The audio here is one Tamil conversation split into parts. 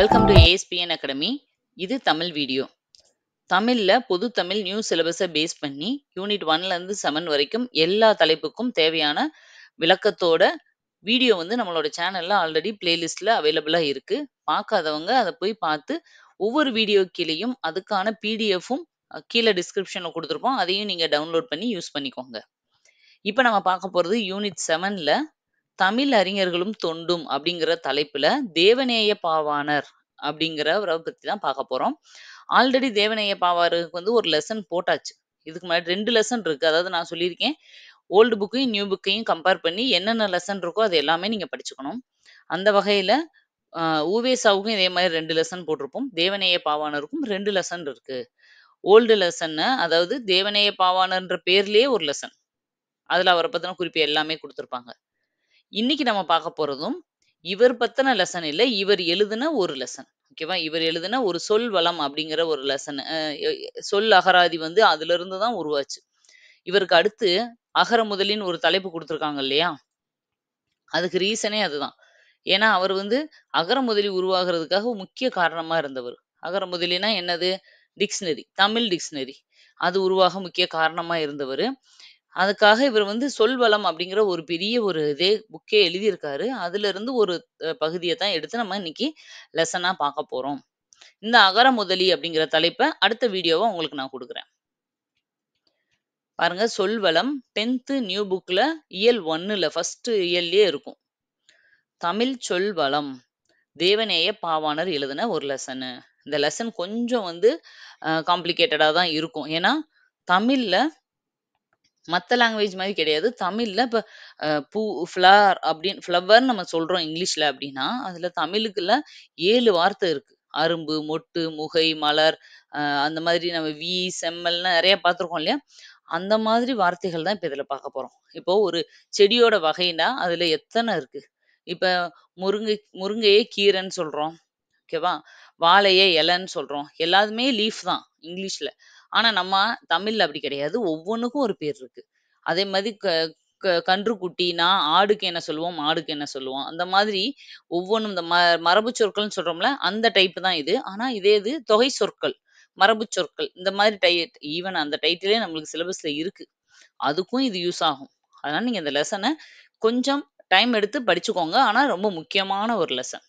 Welcome to ASPN academy. இது தமிழ் வீடியோ. தமிழ்ல பொது தமிழ் நியூ சிலபஸை பேஸ் பண்ணி யூனிட் 1ல இருந்து 7 வரைக்கும் எல்லா தலைப்புக்கும் தேவையான விளக்கத்தோட வீடியோ நம்மளோட சேனல்ல ஆல்ரெடி பிளேலிஸ்ட்ல அவைலபிளா இருக்கு. பார்க்காதவங்க அதை போய் பார்த்து ஒவ்வொரு வீடியோ கீழேயும் அதுக்கான பிடிஎஃப்பும் கீழே டிஸ்கிரிப்ஷன்ல கொடுத்துருப்போம். அதையும் நீங்க டவுன்லோட் பண்ணி யூஸ் பண்ணிக்கோங்க. இப்போ நம்ம பார்க்க போறது யூனிட் 7ல தமிழ் அறிஞர்களும் தொண்டும் அப்படிங்கிற தலைப்புல தேவநேய பாவாணர் அப்படிங்கிறவரை பத்தி தான் பார்க்க போறோம். ஆல்ரெடி தேவநேய பாவாருக்கு ஒரு லெசன் போட்டாச்சு. இதுக்கு முன்னாடி 2 லெசன் இருக்கு. அதாவது நான் சொல்லியிருக்கேன், ஓல்டு புக்கையும் நியூ புக்கையும் கம்பேர் பண்ணி என்னென்ன லெசன் இருக்கோ அது எல்லாமே நீங்க படிச்சுக்கணும். அந்த வகையில உவேசாவுக்கும் இதே மாதிரி 2 லெசன் போட்டிருப்போம். தேவநேய பாவாணருக்கும் 2 லெசன் இருக்கு. ஓல்டு லெசன், அதாவது தேவநேய பாவாணர்ன்ற பேர்லயே ஒரு லெசன், அதுல அவரை பத்தின குறிப்பு எல்லாமே கொடுத்திருப்பாங்க. இன்னைக்கு நம்ம பார்க்க போறதும் இவர் பத்தின லெசன் இல்ல, இவர் எழுதின ஒரு லெசன். ஓகேவா? இவர் எழுதின ஒரு சொல் வளம் அப்படிங்கிற ஒரு லெசன். சொல் அகராதி அதுல இருந்து தான் உருவாச்சு. இவருக்கு அடுத்து அகர முதலின்னு ஒரு தலைப்பு கொடுத்திருக்காங்க இல்லையா? அதுக்கு ரீசனே அதுதான். ஏன்னா அவர் அகர முதலி உருவாகிறதுக்காக முக்கிய காரணமா இருந்தவர். அகர முதலினா என்னது? Dictionary, Tamil dictionary. அது உருவாக முக்கிய காரணமா இருந்தவர். அதுக்காக இவர் சொல் வளம் அப்படிங்கிற ஒரு பெரிய ஒரு இதே புக்கே எழுதியிருக்காரு. அதுல இருந்து ஒரு பகுதியை தான் எடுத்து நம்ம இன்னைக்கு லெசனா பார்க்க போறோம். இந்த அகர முதலி அப்படிங்கிற தலைப்பை அடுத்த வீடியோவை உங்களுக்கு நான் கொடுக்குறேன். பாருங்க, சொல் வளம் 10th நியூ புக்ல இயல் 1ல ஃபர்ஸ்ட் இயல்லயே இருக்கும். தமிழ் சொல் வளம் தேவநேய பாவாணர் எழுதின ஒரு லெசனு. இந்த லெசன் கொஞ்சம் காம்ப்ளிகேட்டடா தான் இருக்கும். ஏன்னா தமிழ்ல மத்த லாங்குவேஜ் மாதிரி கிடையாது. தமிழ்ல இப்ப பூ, ஃப்ளவர்ன்னு நம்ம சொல்றோம் இங்கிலீஷ்ல அப்படின்னா, அதுல தமிழுக்குள்ள 7 வார்த்தை இருக்கு. அரும்பு, மொட்டு, முகை, மலர், அந்த மாதிரி நம்ம செம்மல்னு நிறைய பார்த்துருக்கோம் இல்லையா? அந்த மாதிரி வார்த்தைகள் தான் இப்ப இதுல பார்க்க போறோம். இப்போ ஒரு செடியோட வகைனா அதுல எத்தனை இருக்கு? இப்ப முருங்கையே கீரைன்னு சொல்றோம். ஓகேவா? வாழையே இலைன்னு சொல்றோம். எல்லாத்துமே லீஃப் தான் இங்கிலீஷ்ல. ஆனா நம்ம தமிழ்ல அப்படி கிடையாது. ஒவ்வொன்னுக்கும் ஒரு பேர் இருக்கு. அதே மாதிரி கன்றுக்குட்டினா ஆடுக்கு என்ன சொல்லுவோம், மாடுக்கு என்ன சொல்லுவோம். அந்த மாதிரி ஒவ்வொன்னும் இந்த மரபு சொற்கள்னு சொல்றோம்ல, அந்த டைப் தான் இது. ஆனா இது தொகை சொற்கள், மரபு சொற்கள். இந்த மாதிரி ஈவன் அந்த டைட்டிலே நம்மளுக்கு சிலபஸ்ல இருக்கு. அதுக்கும் இது யூஸ் ஆகும். அதனால நீங்க இந்த லெசனை கொஞ்சம் டைம் எடுத்து படிச்சுக்கோங்க. ஆனா ரொம்ப முக்கியமான ஒரு லெசன்.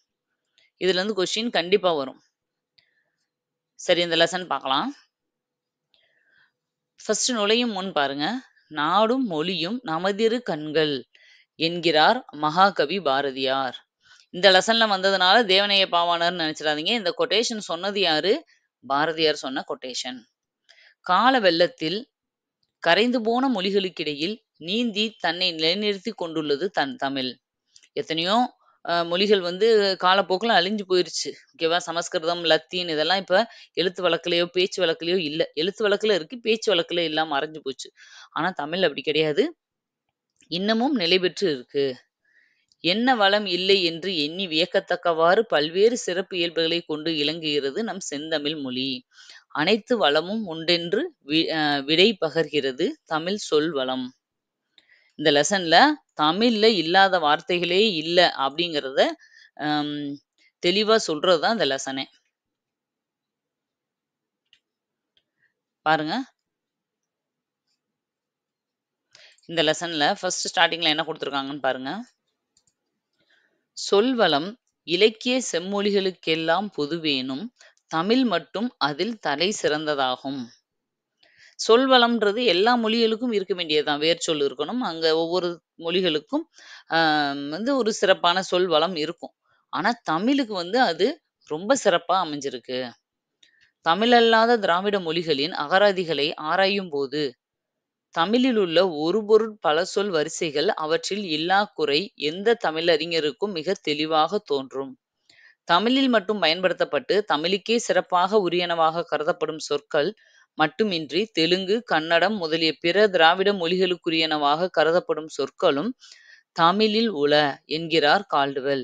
இதுல இருந்து கொஸ்டின் கண்டிப்பா வரும். சரி, இந்த லெசன் பார்க்கலாம். ஃபர்ஸ்ட் நுழையும் முன் பாருங்க. நாடும் மொழியும் நமதிரு கண்கள் என்கிறார் மகாகவி பாரதியார். இந்த லெசன்ல வந்ததுனால தேவநேய பாவாணர் நினைச்சிடாதீங்க. இந்த கொட்டேஷன் சொன்னது யாரு? பாரதியார் சொன்ன கொட்டேஷன். கால வெள்ளத்தில் கரைந்து போன மொழிகளுக்கிடையில் நீந்தி தன்னை நிலைநிறுத்தி கொண்டுள்ளது தன் தமிழ். எத்தனையோ மொழிகள் காலப்போக்கில் அழிஞ்சு போயிருச்சு. ஓகேவா? சமஸ்கிருதம், லத்தீன் இதெல்லாம் இப்ப எழுத்து வழக்குலயோ பேச்சு வழக்குலயோ இல்ல. எழுத்து வழக்குல இருக்கு, பேச்சு வழக்குல எல்லாம் மறைஞ்சு போச்சு. ஆனா தமிழ் அப்படி கிடையாது. இன்னமும் நிலை பெற்று இருக்கு. என்ன வளம் இல்லை என்று எண்ணி வியக்கத்தக்கவாறு பல்வேறு சிறப்பு இயல்புகளை கொண்டு இலங்குகிறது நம் செந்தமிழ் மொழி. அனைத்து வளமும் உண்டென்று விடை பகர்கிறது தமிழ் சொல் வளம். இந்த லெசன்ல தமிழ்ல இல்லாத வார்த்தைகளே இல்ல அப்படிங்கிறத தெளிவா சொல்றதுதான் இந்த லெசனே. பாருங்க, இந்த லெசன்ல ஃபர்ஸ்ட் ஸ்டார்டிங்ல என்ன கொடுத்திருக்காங்கன்னு பாருங்க. சொல்வளம் இலக்கிய செம்மொழிகளுக்கெல்லாம் பொதுவேனும் தமிழ் மட்டும் அதில் தலை சிறந்ததாகும். சொல்வளம்ன்றது எல்லா மொழிகளுக்கும் இருக்க வேண்டியதுதான். வேர்ச்சொல் இருக்கணும். அங்க ஒவ்வொரு மொழிகளுக்கும் ஒரு சிறப்பான சொல் வளம் இருக்கும். ஆனா தமிழுக்கு அது ரொம்ப சிறப்பா அமைஞ்சிருக்கு. தமிழல்லாத திராவிட மொழிகளின் அகராதிகளை ஆராயும் போது தமிழில் உள்ள ஒரு பொருள் பல சொல் வரிசைகள் அவற்றில் இல்லா குறை எந்த தமிழறிஞருக்கும் மிக தெளிவாக தோன்றும். தமிழில் மட்டும் பயன்படுத்தப்பட்டு தமிழுக்கே சிறப்பாக உரியனவாக கருதப்படும் சொற்கள் மட்டுமின்றி தெலுங்கு, கன்னடம் முதலிய பிற திராவிட மொழிகளுக்குரியனவாக கருதப்படும் சொற்களும் தமிழில் உள என்கிறார் கால்டுவெல்.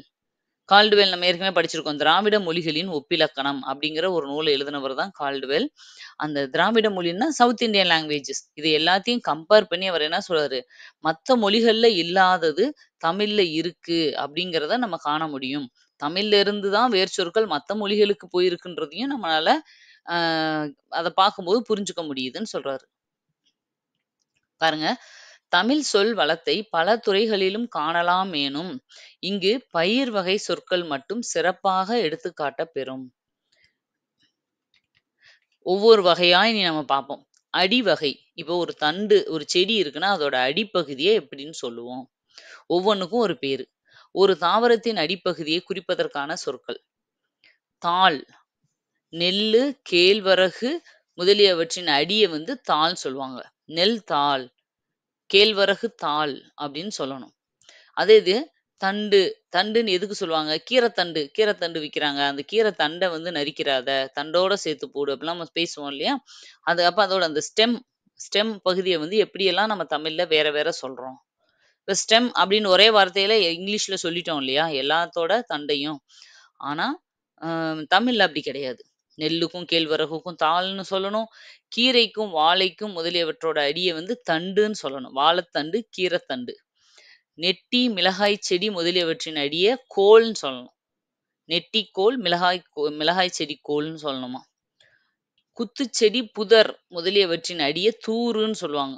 கால்டுவெல் நம்ம ஏற்கனவே படிச்சிருக்கோம். திராவிட மொழிகளின் ஒப்பிலக்கணம் அப்படிங்கிற ஒரு நூலை எழுதினவர் தான் கால்டுவெல். அந்த திராவிட மொழின்னா சவுத் இந்தியன் லாங்குவேஜஸ். இது எல்லாத்தையும் கம்பேர் பண்ணி அவர் என்ன சொல்றாரு? மற்ற மொழிகள்ல இல்லாதது தமிழ்ல இருக்கு அப்படிங்கிறத நம்ம காண முடியும். தமிழ்ல இருந்து தான் வேர் சொற்கள் மத்த மொழிகளுக்கு போயிருக்குன்றதையும் நம்மளால ஆ அத பார்க்கும்போது புரிஞ்சுக்க முடியுதுன்னு சொல்றாரு. பாருங்க, தமிழ் சொல் வளத்தை பல துறைகளிலும் காணலாமேனும், இங்கு பயிர் வகை சொற்கள் மட்டும் சிறப்பாக எடுத்துக்காட்டப் பெறும். ஒவ்வொரு வகையா இனி நம்ம பார்ப்போம். அடிவகை. இப்போ ஒரு தண்டு, ஒரு செடி இருக்குன்னா, அதோட அடிப்பகுதிய எப்படின்னு சொல்லுவோம்? ஒவ்வொன்னுக்கும் ஒரு பேரு. ஒரு தாவரத்தின் அடிப்பகுதியை குறிப்பதற்கான சொற்கள். தாள், நெல்லு, கேழ்வரகு முதலியவற்றின் அடிய வந்து தாள் சொல்லுவாங்க. நெல் தாள், கேழ்வரகு தாள் அப்படின்னு சொல்லணும். அதே இது தண்டு, தண்டுன்னு எதுக்கு சொல்லுவாங்க? கீரைத்தண்டு, கீரைத்தண்டு விக்கிறாங்க. அந்த கீரை தண்ட வந்து நரிக்கிறாத, தண்டோட சேர்த்து போடு அப்படிலாம் நம்ம பேசுவோம் இல்லையா? அது அப்ப அதோட அந்த ஸ்டெம் ஸ்டெம் பகுதிய வந்து எப்படியெல்லாம் நம்ம தமிழ்ல வேற வேற சொல்றோம். இப்ப ஸ்டெம் அப்படின்னு ஒரே வார்த்தையில இங்கிலீஷ்ல சொல்லிட்டோம் இல்லையா? எல்லாத்தோட தண்டையும். ஆனா, தமிழ்ல அப்படி கிடையாது. நெல்லுக்கும், கேழ்வரகுக்கும் தாள்ன்னு சொல்லணும். கீரைக்கும், வாழைக்கும் முதலியவற்றோட அடிய வந்து தண்டுன்னு சொல்லணும். வாழைத்தண்டு, கீரைத்தண்டு. நெட்டி, மிளகாய் செடி முதலியவற்றின் அடிய கோல்ன்னு சொல்லணும். நெட்டிக்கோல், மிளகாய் செடி கோல்ன்னு சொல்லணுமா. குத்துச்செடி, புதர் முதலியவற்றின் அடிய தூருன்னு சொல்லுவாங்க.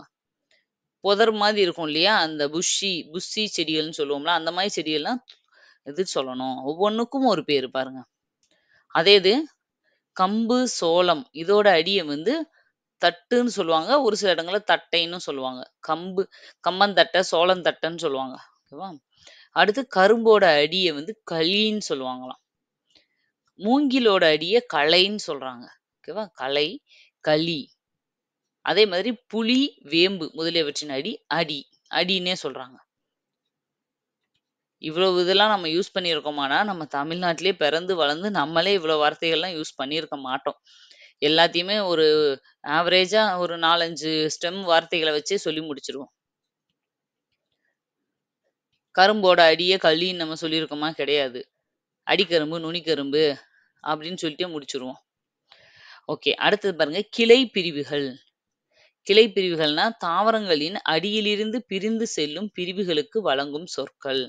புதர் மாதிரி இருக்கும் இல்லையா? அந்த புஷ்ஷி செடிகள்ன்னு சொல்லுவோம்ல, அந்த மாரி செடியெல்லாம் இது சொல்லணும். ஒவ்வொன்னுக்கும் ஒரு பேரு பாருங்க. அதே இது கம்பு, சோளம் இதோட அடிய வந்து தட்டுன்னு சொல்லுவாங்க. ஒரு சில இடங்கள்ல தட்டைன்னு சொல்லுவாங்க. கம்பந்தட்டை, சோளந்தட்டைன்னு சொல்லுவாங்க. ஓகேவா? அடுத்து கரும்போட அடிய வந்து களின்னு சொல்லுவாங்களாம். மூங்கிலோட அடிய களைன்னு சொல்றாங்க. ஓகேவா? களை, களி. அதே மாதிரி புளி, வேம்பு முதலியவற்றின் அடின்னே சொல்றாங்க. இவ்வளவு இதெல்லாம் நம்ம யூஸ் பண்ணியிருக்கோமானா, நம்ம தமிழ்நாட்டிலேயே பிறந்து வளர்ந்து நம்மளே இவ்வளோ வார்த்தைகள்லாம் யூஸ் பண்ணியிருக்க மாட்டோம். எல்லாத்தையுமே ஒரு ஆவரேஜா ஒரு 4, 5 ஸ்டெம் வார்த்தைகள வச்சே சொல்லி முடிச்சுருவோம். கரும்போட அடிய களின்னு நம்ம சொல்லியிருக்கோமா? கிடையாது. அடிக்கரும்பு, நுனிக்கரும்பு அப்படின்னு சொல்லிட்டே முடிச்சுருவோம். ஓகே. அடுத்தது பாருங்க, கிளை பிரிவுகள். கிளை பிரிவுகள்னா தாவரங்களின் அடியிலிருந்து பிரிந்து செல்லும் பிரிவுகளுக்கு வழங்கும் சொற்கள்.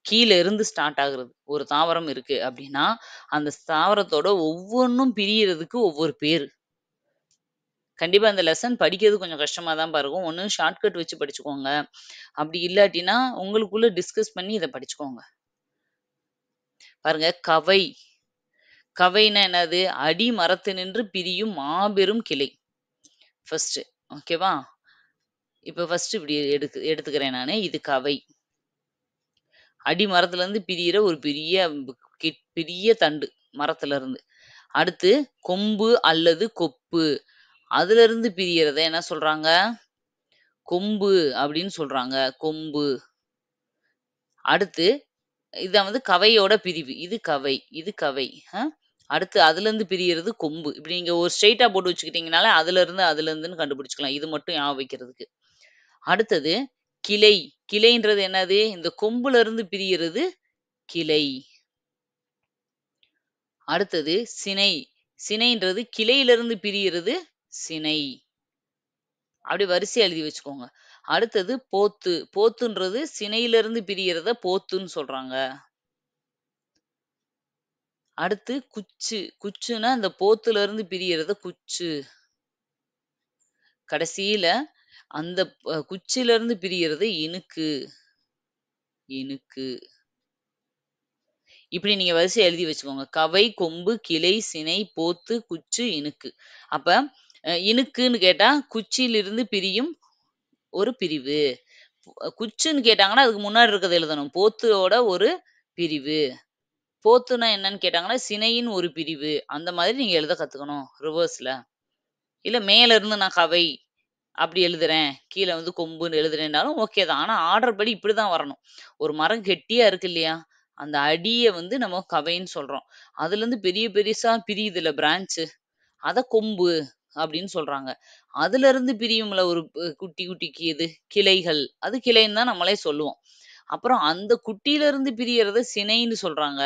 கீழ இருந்து ஸ்டார்ட் ஆகுறது. ஒரு தாவரம் இருக்கு அப்படின்னா, அந்த தாவரத்தோட ஒவ்வொன்னும் பிரியறதுக்கு ஒவ்வொரு பேரு. கண்டிப்பா இந்த லெசன் படிக்கிறது கொஞ்சம் கஷ்டமா தான் இருக்கும். ஒண்ணு ஷார்ட்கட் வச்சு படிச்சுக்கோங்க. அப்படி இல்லாட்டினா, உங்களுக்குள்ள டிஸ்கஸ் பண்ணி இத படிச்சுக்கோங்க. பாருங்க, கவை. கவைன்னா என்னது? அடி மரத்தினின்று பிரியும் மாபெரும் கிளை. ஃபர்ஸ்ட். ஓகேவா? இப்ப ஃபர்ஸ்ட் இப்படி எடுத்துக்கிறேன் நானு. இது கவை. அடி மரத்துல இருந்து பிரியிற ஒரு பெரிய தண்டு மரத்துல இருந்து. அடுத்து கொம்பு அல்லது கொப்பு. அதுல இருந்து பிரியறத என்ன சொல்றாங்க? கொம்பு அப்படின்னு சொல்றாங்க. கொம்பு. அடுத்து இதான் வந்து கவையோட பிரிவு. இது கவை. இது கவை. அ. அடுத்து அதுலருந்து பிரியறது கொம்பு. இப்படி நீங்க ஒரு ஸ்ட்ரெய்ட்டா போட்டு வச்சுக்கிட்டீங்கனாலே, அதுலருந்துன்னு கண்டுபிடிச்சுக்கலாம். இது மட்டும் ஞாபகம் வைக்கிறதுக்கு. அடுத்தது கிளை. கிளைன்றது என்னது? இந்த கொம்புல இருந்து பிரியறது கிளை. அடுத்தது சினை. சினைன்றது கிளையிலிருந்து பிரியறது சினை. அப்படி வரிசையா எழுதி வச்சுக்கோங்க. அடுத்தது போத்து. போத்துன்றது சினையிலிருந்து பிரியறத போத்துன்னு சொல்றாங்க. அடுத்து குச்சு. குச்சுன்னா இந்த போத்துல இருந்து பிரியறத குச்சு. கடைசியில அந்த குச்சில இருந்து பிரியறது இனுக்கு. இனுக்கு. இப்படி நீங்க வரிசையா எழுதி வச்சுக்கோங்க. கவை, கொம்பு, கிளை, சினை, போத்து, குச்சு, இனுக்கு. அப்ப இனுக்குன்னு கேட்டா குச்சியிலிருந்து பிரியும் ஒரு பிரிவு. குச்சுன்னு கேட்டாங்கன்னா, அதுக்கு முன்னாடி இருக்கிறத எழுதணும். போத்தோட ஒரு பிரிவு. போத்துன்னா என்னன்னு கேட்டாங்கன்னா, சினையின் ஒரு பிரிவு. அந்த மாதிரி நீங்க எழுத கத்துக்கணும். ரிவர்ஸ்ல. இல்ல மேல இருந்து நான் கவை அப்படி எழுதுறேன். கீழ வந்து கொம்புன்னு எழுதுறேன்னாலும் ஓகே தான். ஆனா ஆர்டர் படி இப்படிதான் வரணும். ஒரு மரம் கெட்டியா இருக்கு இல்லையா? அந்த அடிய வந்து நம்ம கவைன்னு சொல்றோம். அதுலருந்து பெருசா பிரியுதுல்ல பிரான்ச்சு. அத கொம்பு அப்படின்னு சொல்றாங்க. அதிலிருந்து பிரியும்ல ஒரு குட்டி குட்டி இது கிளைகள். அது கிளைன்னு தான் நம்மளே சொல்லுவோம். அப்புறம் அந்த குட்டியிலிருந்து பிரியறத சினைன்னு சொல்றாங்க.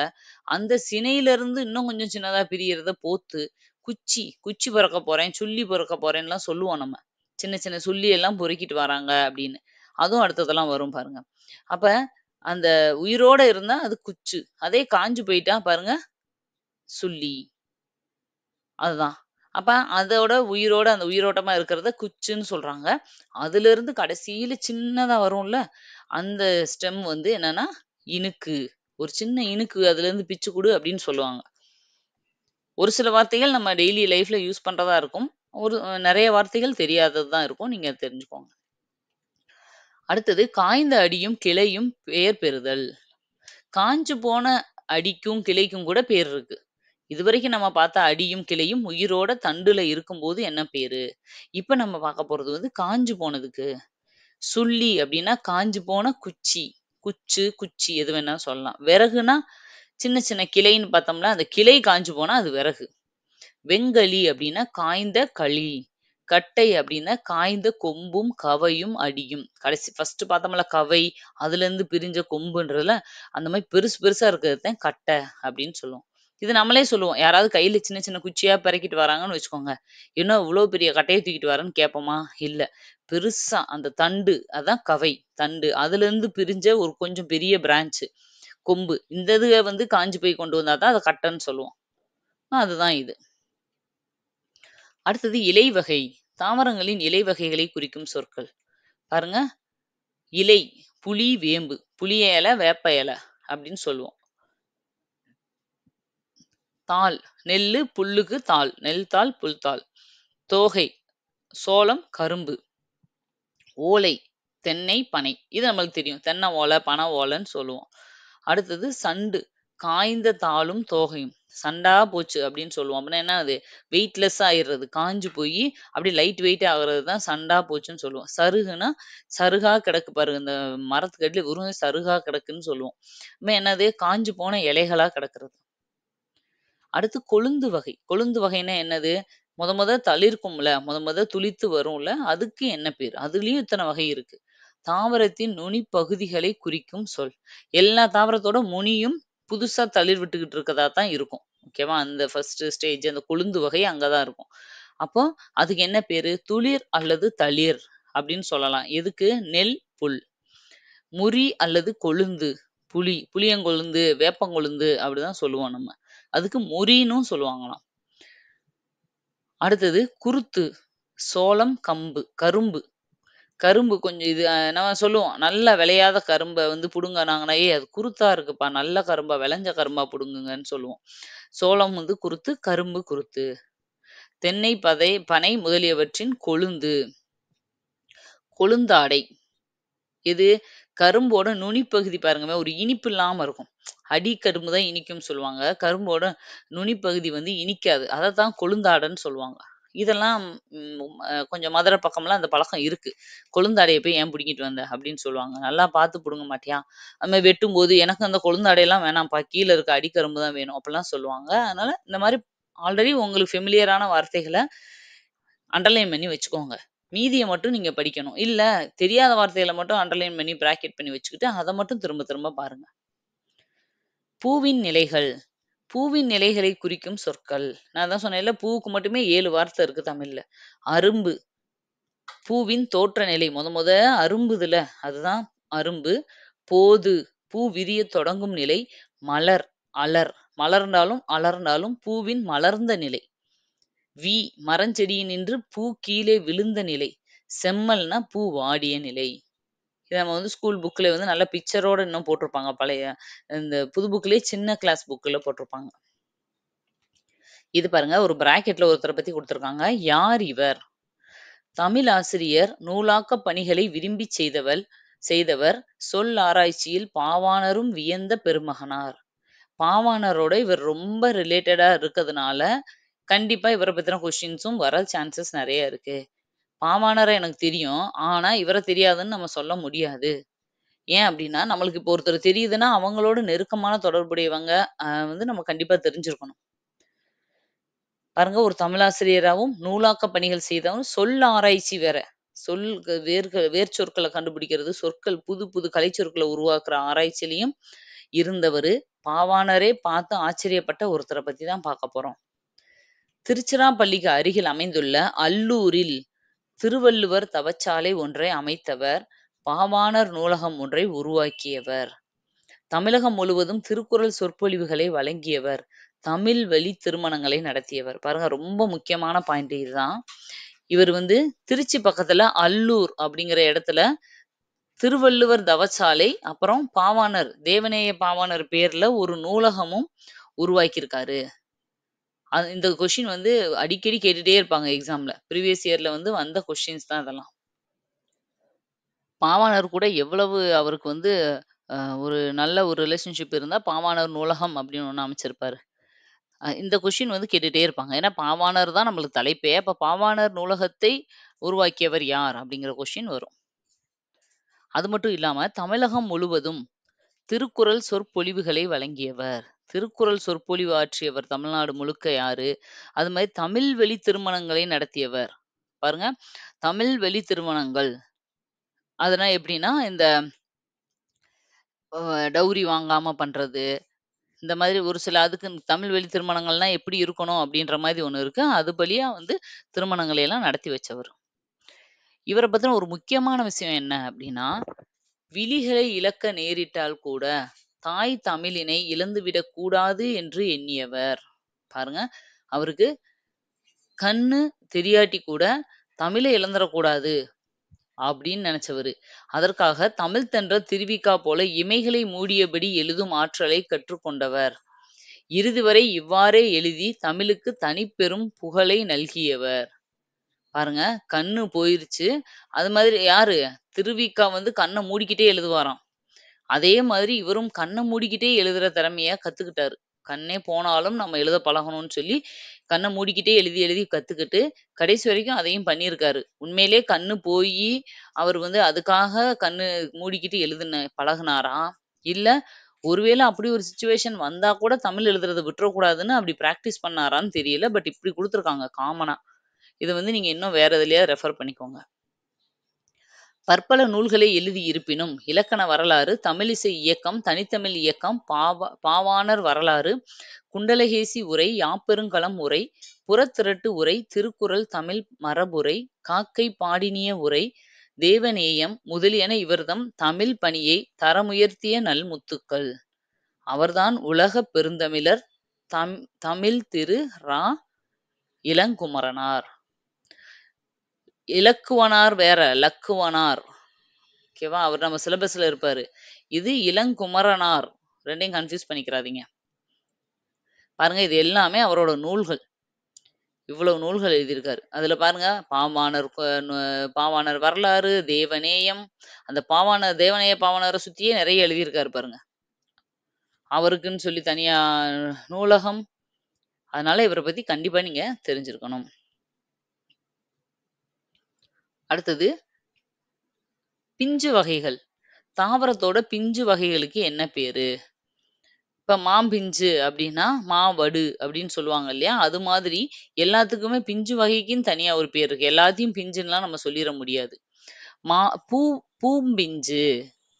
அந்த சினையிலிருந்து இன்னும் கொஞ்சம் சின்னதா பிரியறத போத்து. குச்சி பொறக்க போறேன், சுள்ளி பொறக்க போறேன்னுலாம் சொல்லுவோம் நம்ம. சின்ன சின்ன சுள்ளி எல்லாம் பொறுக்கிட்டு வராங்க அப்படின்னு. அதுவும் அடுத்ததெல்லாம் வரும் பாருங்க. அப்ப அந்த உயிரோட இருந்தா அது குச்சு. அதே காஞ்சு போயிட்டா பாருங்க, சுள்ளி. அதுதான். அப்ப அதோட உயிரோட அந்த உயிரோட்டமா இருக்கிறத குச்சுன்னு சொல்றாங்க. அதிலிருந்து கடைசியில சின்னதா வரும்ல, அந்த ஸ்டெம் வந்து என்னன்னா, இனுக்கு. ஒரு சின்ன இனுக்கு அதுலேருந்து பிச்சு குடு அப்படின்னு சொல்லுவாங்க. ஒரு சில வார்த்தைகள் நம்ம டெய்லி லைஃப்ல யூஸ் பண்றதா இருக்கும். ஒரு நெறைய வார்த்தைகள் தெரியாதது தான் இருக்கும். நீங்க தெரிஞ்சுக்கோங்க. அடுத்தது காய்ந்த அடியும் கிளையும் பெயர் பெறுதல். காஞ்சு போன அடிக்கும் கிளைக்கும் கூட பேர் இருக்கு. இதுவரைக்கும் நம்ம பார்த்த அடியும் கிளையும் உயிரோட தண்டுல இருக்கும்போது என்ன பேரு? இப்ப நம்ம பார்க்க போறது வந்து காஞ்சு போனதுக்கு. சுள்ளி அப்படின்னா காஞ்சு போன குச்சி. குச்சு, குச்சி எது வேணா சொல்லலாம். விறகுனா சின்ன சின்ன கிளைன்னு பார்த்தோம்னா, அந்த கிளை காஞ்சு போனா அது விறகு. வெங்களி அப்படின்னா காய்ந்த களி. கட்டை அப்படின்னா காய்ந்த கொம்பும் கவையும் அடியும். கடைசி ஃபர்ஸ்ட் பார்த்தோம்ல கவை, அதுலேருந்து பிரிஞ்ச கொம்புன்றதுல அந்த மாதிரி பெருசு பெருசா இருக்கிறது தான் கட்டை அப்படின்னு சொல்லுவோம். இது நம்மளே சொல்லுவோம். யாராவது கையில சின்ன சின்ன குச்சியா பெறக்கிட்டு வராங்கன்னு வச்சுக்கோங்க. என்ன இவ்வளோ பெரிய கட்டைய தூக்கிட்டு வரேன்னு கேட்போமா? இல்ல. பெருசா அந்த தண்டு அதான் கவை தண்டு. அதுலேருந்து பிரிஞ்ச ஒரு கொஞ்சம் பெரிய பிரான்ச் கொம்பு. இந்த இது வந்து காஞ்சு போய் கொண்டு வந்தா தான் அத கட்டைன்னு சொல்லுவோம். அதுதான் இது. அடுத்தது இலை வகை. தாவரங்களின் இலை வகைகளை குறிக்கும் சொற்கள். பாருங்க. இலை, புளி, வேம்பு. புளிய இலை, வேப்ப இலை அப்படின்னு சொல்லுவோம். தாள், நெல்லு, புல்லுக்கு தாள். நெல் தாள், புல் தாள். தோகை, சோளம், கரும்பு. ஓலை, தென்னை, பனை. இது நம்மளுக்கு தெரியும். தென்னை ஓலை, பனை ஓலைன்னு சொல்லுவோம். அடுத்தது சண்டு, காய்ந்த தாளும் தோகையும். சண்டா போச்சு அப்படின்னு சொல்லுவோம். அப்படின்னா என்ன அது? வெயிட்லெஸ்ஸா ஆயிடுறது. காஞ்சு போய் அப்படியே லைட் வெயிட் ஆகுறது தான் சண்டா போச்சுன்னு சொல்லுவோம். சருகுனா சருகா கிடக்கு பாருங்க. இந்த மரத்துக்கு அடியில வெறும் சருகா கிடக்குன்னு சொல்லுவோம். என்னது? காஞ்சு போன இலைகளா கிடக்குறது. அடுத்து கொழுந்து வகை. கொழுந்து வகைன்னா என்னது? மொத தளிர்க்கும்ல, மொத துளிர்த்து வரும்ல, அதுக்கு என்ன பேரு? அதுலயும் இத்தன வகை இருக்கு. தாவரத்தின் நுனி பகுதிகளை குறிக்கும் சொல். எல்லா தாவரத்தோட நுனியும் புதுசா தளிர் விட்டுக்கிட்டு இருக்கதா தான் இருக்கும். ஓகேவா? அந்த ஃபர்ஸ்ட் ஸ்டேஜ் அந்த கொழுந்து வகை அங்க தான் இருக்கும். அப்போ அதுக்கு என்ன பேரு? துளிர் அல்லது தளிர் அப்படின்னு சொல்லலாம். எதுக்கு? நெல், புல். முறி அல்லது கொழுந்து. புளியங்கொழுந்து, வேப்பங்கொழுந்து அப்படிதான் சொல்லுவோம் நம்ம. அதுக்கு முறின்னும் சொல்லுவாங்களாம். அடுத்தது குருத்து. சோளம், கம்பு, கரும்பு. கரும்பு கொஞ்சம் இது நம்ம சொல்லுவோம். நல்லா விளையாத கரும்ப வந்து புடுங்குனாங்கன்னா, "ஏய் அது குருத்தா இருக்குப்பா. நல்ல கரும்பா, விளைஞ்ச கரும்பா புடுங்குங்கன்னு" சொல்லுவோம். சோளம் வந்து குருத்து, கரும்பு குருத்து. தென்னை, பனை முதலியவற்றின் கொழுந்து. கொழுந்தாடை. இது கரும்போட நுனிப்பகுதி பாருங்க, ஒரு இனிப்பு இல்லாம இருக்கும். அடிக்கரும்பு தான் இனிக்கும்னு சொல்லுவாங்க. கரும்போட நுனிப்பகுதி வந்து இனிக்காது. அதத்தான் கொழுந்தாடைன்னு சொல்லுவாங்க. இதெல்லாம் கொஞ்சம் மதுரை பக்கம்லாம் அந்த பழக்கம் இருக்கு. "கொழுந்தாடைய போய் ஏன் புடுங்கிட்டு வந்த?" அப்படின்னு சொல்லுவாங்க. "நல்லா பார்த்து புடுங்க மாட்டியா? அது மாரி வெட்டும்போது, எனக்கு அந்த கொழுந்தாடையெல்லாம் வேணாம்ப்பா. கீழ இருக்க அடிக்கரும்பு தான் வேணும்." அப்படிலாம் சொல்லுவாங்க. அதனால இந்த மாரி ஆல்ரெடி உங்களுக்கு ஃபெமிலியரான வார்த்தைகள அண்டர்லைன் பண்ணி வச்சுக்கோங்க. மீதிய மட்டும் நீங்க படிக்கணும். இல்ல தெரியாத வார்த்தைகள மட்டும் அண்டர்லைன் பண்ணி, பிராக்கெட் பண்ணி வச்சுக்கிட்டு, அத மட்டும் திரும்ப திரும்ப பாருங்க. பூவின் நிலைகள். பூவின் நிலைகளை குறிக்கும் சொற்கள். நான் அதான் சொன்னேன்ல, பூவுக்கு மட்டுமே 7 வார்த்தை இருக்கு தமிழ்ல. அரும்பு, பூவின் தோற்ற நிலை. மொத அரும்புதுல, அதுதான் அரும்பு. போது, பூ விரியத் தொடங்கும் நிலை. மலர், அலர். மலர்ந்தாலும், அலர்ந்தாலும் பூவின் மலர்ந்த நிலை. மரஞ்செடியினின்று பூ கீழே விழுந்த நிலை. செம்மல்னா பூ வாடிய நிலை. இத நம்ம வந்து ஸ்கூல் புக்ல வந்து நல்ல பிக்சரோட இன்னும் போட்டிருப்பாங்க. பழைய இந்த புது புக்லயே சின்ன கிளாஸ் புக்ல போட்டிருப்பாங்க. இது பாருங்க ஒரு பிராக்கெட்ல ஒருத்தர பத்தி குடுத்துருக்காங்க. யார் இவர்? தமிழ் ஆசிரியர், நூலாக்கப் பணிகளை விரும்பிச் செய்தவர், சொல் ஆராய்ச்சியில் பாவாணரும் வியந்த பெருமகனார். பாவாணரோட இவர் ரொம்ப ரிலேட்டடா இருக்கதுனால, கண்டிப்பா இவர பத்தின கொஸ்டின்ஸும் வர சான்சஸ் நெறைய இருக்கு. பாவாணர எனக்கு தெரியும். ஆனா, இவர தெரியாதுன்னு நம்ம சொல்ல முடியாது. ஏன் அப்டின்னா, நம்மளுக்கு இப்போ ஒருத்தர் தெரியுதுன்னா, அவங்களோட நெருக்கமான தொடர்புடையவங்க வந்து நம்ம கண்டிப்பா தெரிஞ்சிருக்கணும். பாருங்க ஒரு தமிழாசிரியராவும், நூலாக்க பணிகள் செய்தவரும், சொல் ஆராய்ச்சி வேற. சொல் வேர்ச்சொற்கள கண்டுபிடிக்கிறது, சொற்கள் புது புது கலைச்சொற்கள உருவாக்குற ஆராய்ச்சியிலயும் இருந்தவரு. பாவாணரே பார்த்து ஆச்சரியப்பட்ட ஒருத்தர பத்தி தான் பார்க்க போறோம். திருச்சிராப்பள்ளிக்கு அருகில் அமைந்துள்ள அல்லூரில் திருவள்ளுவர் தவச்சாலை ஒன்றை அமைத்தவர். பாவாணர் நூலகம் ஒன்றை உருவாக்கியவர். தமிழகம் முழுவதும் திருக்குறள் சொற்பொழிவுகளை வழங்கியவர். தமிழ் வழி திருமணங்களை நடத்தியவர். பாருங்க ரொம்ப முக்கியமான பாயிண்ட் இதுதான். இவர் வந்து திருச்சி பக்கத்துல அல்லூர் அப்படிங்கிற இடத்துல திருவள்ளுவர் தவசாலை, அப்புறம் பாவாணர், தேவநேய பாவாணர் பேர்ல ஒரு நூலகமும் உருவாக்கியிருக்காரு. இந்த கொஸ்டின் வந்து அடிக்கடி கேட்டுட்டே இருப்பாங்க எக்ஸாம்ல. ப்ரீவியஸ் இயர்ல வந்து வந்த கொஸ்டின்ஸ் தான் இதெல்லாம். பாவாணர் கூட எவ்வளவு அவருக்கு வந்து அ ஒரு நல்ல ஒரு ரிலேஷன்ஷிப் இருந்தா, பாவாணர் நூலகம் அப்படின்னு ஒண்ணு அமைச்சிருப்பாரு. இந்த கொஸ்டின் வந்து கேட்டுட்டே இருப்பாங்க. ஏன்னா பாவாணர் தான் நம்மளுக்கு தலைப்பே. அப்ப பாவாணர் நூலகத்தை உருவாக்கியவர் யார்? அப்படிங்கிற கொஸ்டின் வரும். அது மட்டும் இல்லாம தமிழகம் முழுவதும் திருக்குறள் சொற்பொழிவுகளை வழங்கியவர். திருக்குறள் சொற்பொழிவு ஆற்றியவர் தமிழ்நாடு முழுக்க யாரு? அது மாரி தமிழ் வழி திருமணங்களை நடத்தியவர். பாருங்க, தமிழ் வழி திருமணங்கள். அதெல்லாம் எப்படின்னா, இந்த டவுரி வாங்காம பண்றது. இந்த மாதிரி ஒரு சில அதுக்கு தமிழ் வழி திருமணங்கள்னா எப்படி இருக்கணும் அப்படின்ற மாதிரி ஒண்ணு இருக்கு. அதுபடியா வந்து திருமணங்களை எல்லாம் நடத்தி வச்சவர். இவர பத்தின ஒரு முக்கியமான விஷயம் என்ன அப்படின்னா, விழிகளை இழக்க நேரிட்டால் கூட தாய் தமிழினை இழந்துவிடக் கூடாது என்று எண்ணியவர். பாருங்க, அவருக்கு கண்ணு தெரியாட்டி கூட தமிழ இழந்துறக்கூடாது அப்படின்னு நினைச்சவரு. அதற்காக தமிழ் தென்றல் திருவிக்கா போல இமைகளை மூடியபடி எழுதும் ஆற்றலை கற்றுக்கொண்டவர். இறுதி வரை இவ்வாறே எழுதி தமிழுக்கு தனிப்பெரும் புகழை நல்கியவர். பாருங்க, கண்ணு போயிருச்சு. அது மாதிரி யாரு? திருவிக்கா வந்து கண்ண மூடிக்கிட்டே எழுதுவாராம். அதே மாதிரி இவரும் கண்ண மூடிக்கிட்டே எழுதுற திறமைய கத்துக்கிட்டாரு. கண்ணே போனாலும் நம்ம எழுத பழகணும்னு சொல்லி, கண்ண மூடிக்கிட்டே எழுதி எழுதி கத்துக்கிட்டு, கடைசி வரைக்கும் அதையும் பண்ணியிருக்காரு. உண்மையிலேயே கண்ணு போயி, அவர் வந்து அதுக்காக கண்ணு மூடிக்கிட்டு பழகுனாரா? இல்ல, ஒருவேள அப்படி ஒரு சிச்சுவேஷன் வந்தா கூட தமிழ் எழுதுறத விட்டுறக்கூடாதுன்னு அப்படி பிராக்டிஸ் பண்ணாரான்னு தெரியல. பட் இப்படி குடுத்துருக்காங்க காமனா. இத வந்து நீங்க இன்னும் வேற எதுலயாவது ரெஃபர் பண்ணிக்கோங்க. பற்பல நூல்களை எழுதி இருப்பினும், இலக்கண வரலாறு, தமிழிசை இயக்கம், தனித்தமிழ் இயக்கம், பாவாணர் வரலாறு, குண்டலகேசி உரை, யாப்பெருங்களம் உரை, புறத்திரட்டு உரை, திருக்குறள் தமிழ் மரபுரை, காக்கை பாடினிய உரை, தேவநேயம் முதலியன இவர்தம் தமிழ் பணியை தரமுயர்த்திய நல்முத்துக்கள். அவர்தான் உலகப் பெருந்தமிழர் தமிழ் திரு ரா. இளங்குமரனார். இலக்குவனார் வேற, லக்குவனார். ஓகேவா? அவர் நம்ம சிலபஸ்ல இருப்பாரு. இது இளங்குமரனார். 2யும் கன்ஃப்யூஸ் பண்ணிக்கிறாதீங்க. பாருங்க, இது எல்லாமே அவரோட நூல்கள். இவ்வளவு நூல்கள் எழுதியிருக்காரு. அதுல பாருங்க, பாவாணர் வரலாறு, தேவநேயம், அந்த தேவநேய பாவாணர சுத்தியே நெறைய எழுதியிருக்காரு பாருங்க. அவருக்குன்னு சொல்லி தனியா நூலகம். அதனால இவர பத்தி கண்டிப்பா நீங்க தெரிஞ்சிருக்கணும். அடுத்தது, பிஞ்சு வகைகள். தாவரத்தோட பிஞ்சு வகைகளுக்கு என்ன பேரு? இப்ப மாம்பிஞ்சு அப்படின்னா, மாவடு அப்படின்னு சொல்லுவாங்க இல்லையா? அது மாதிரி எல்லாத்துக்குமே பிஞ்சு வகைக்குன்னு தனியா ஒரு பேர் இருக்கு. எல்லாத்தையும் பிஞ்சுன்னுலாம் நம்ம சொல்லிற முடியாது. மா பூ பூம்பிஞ்சு,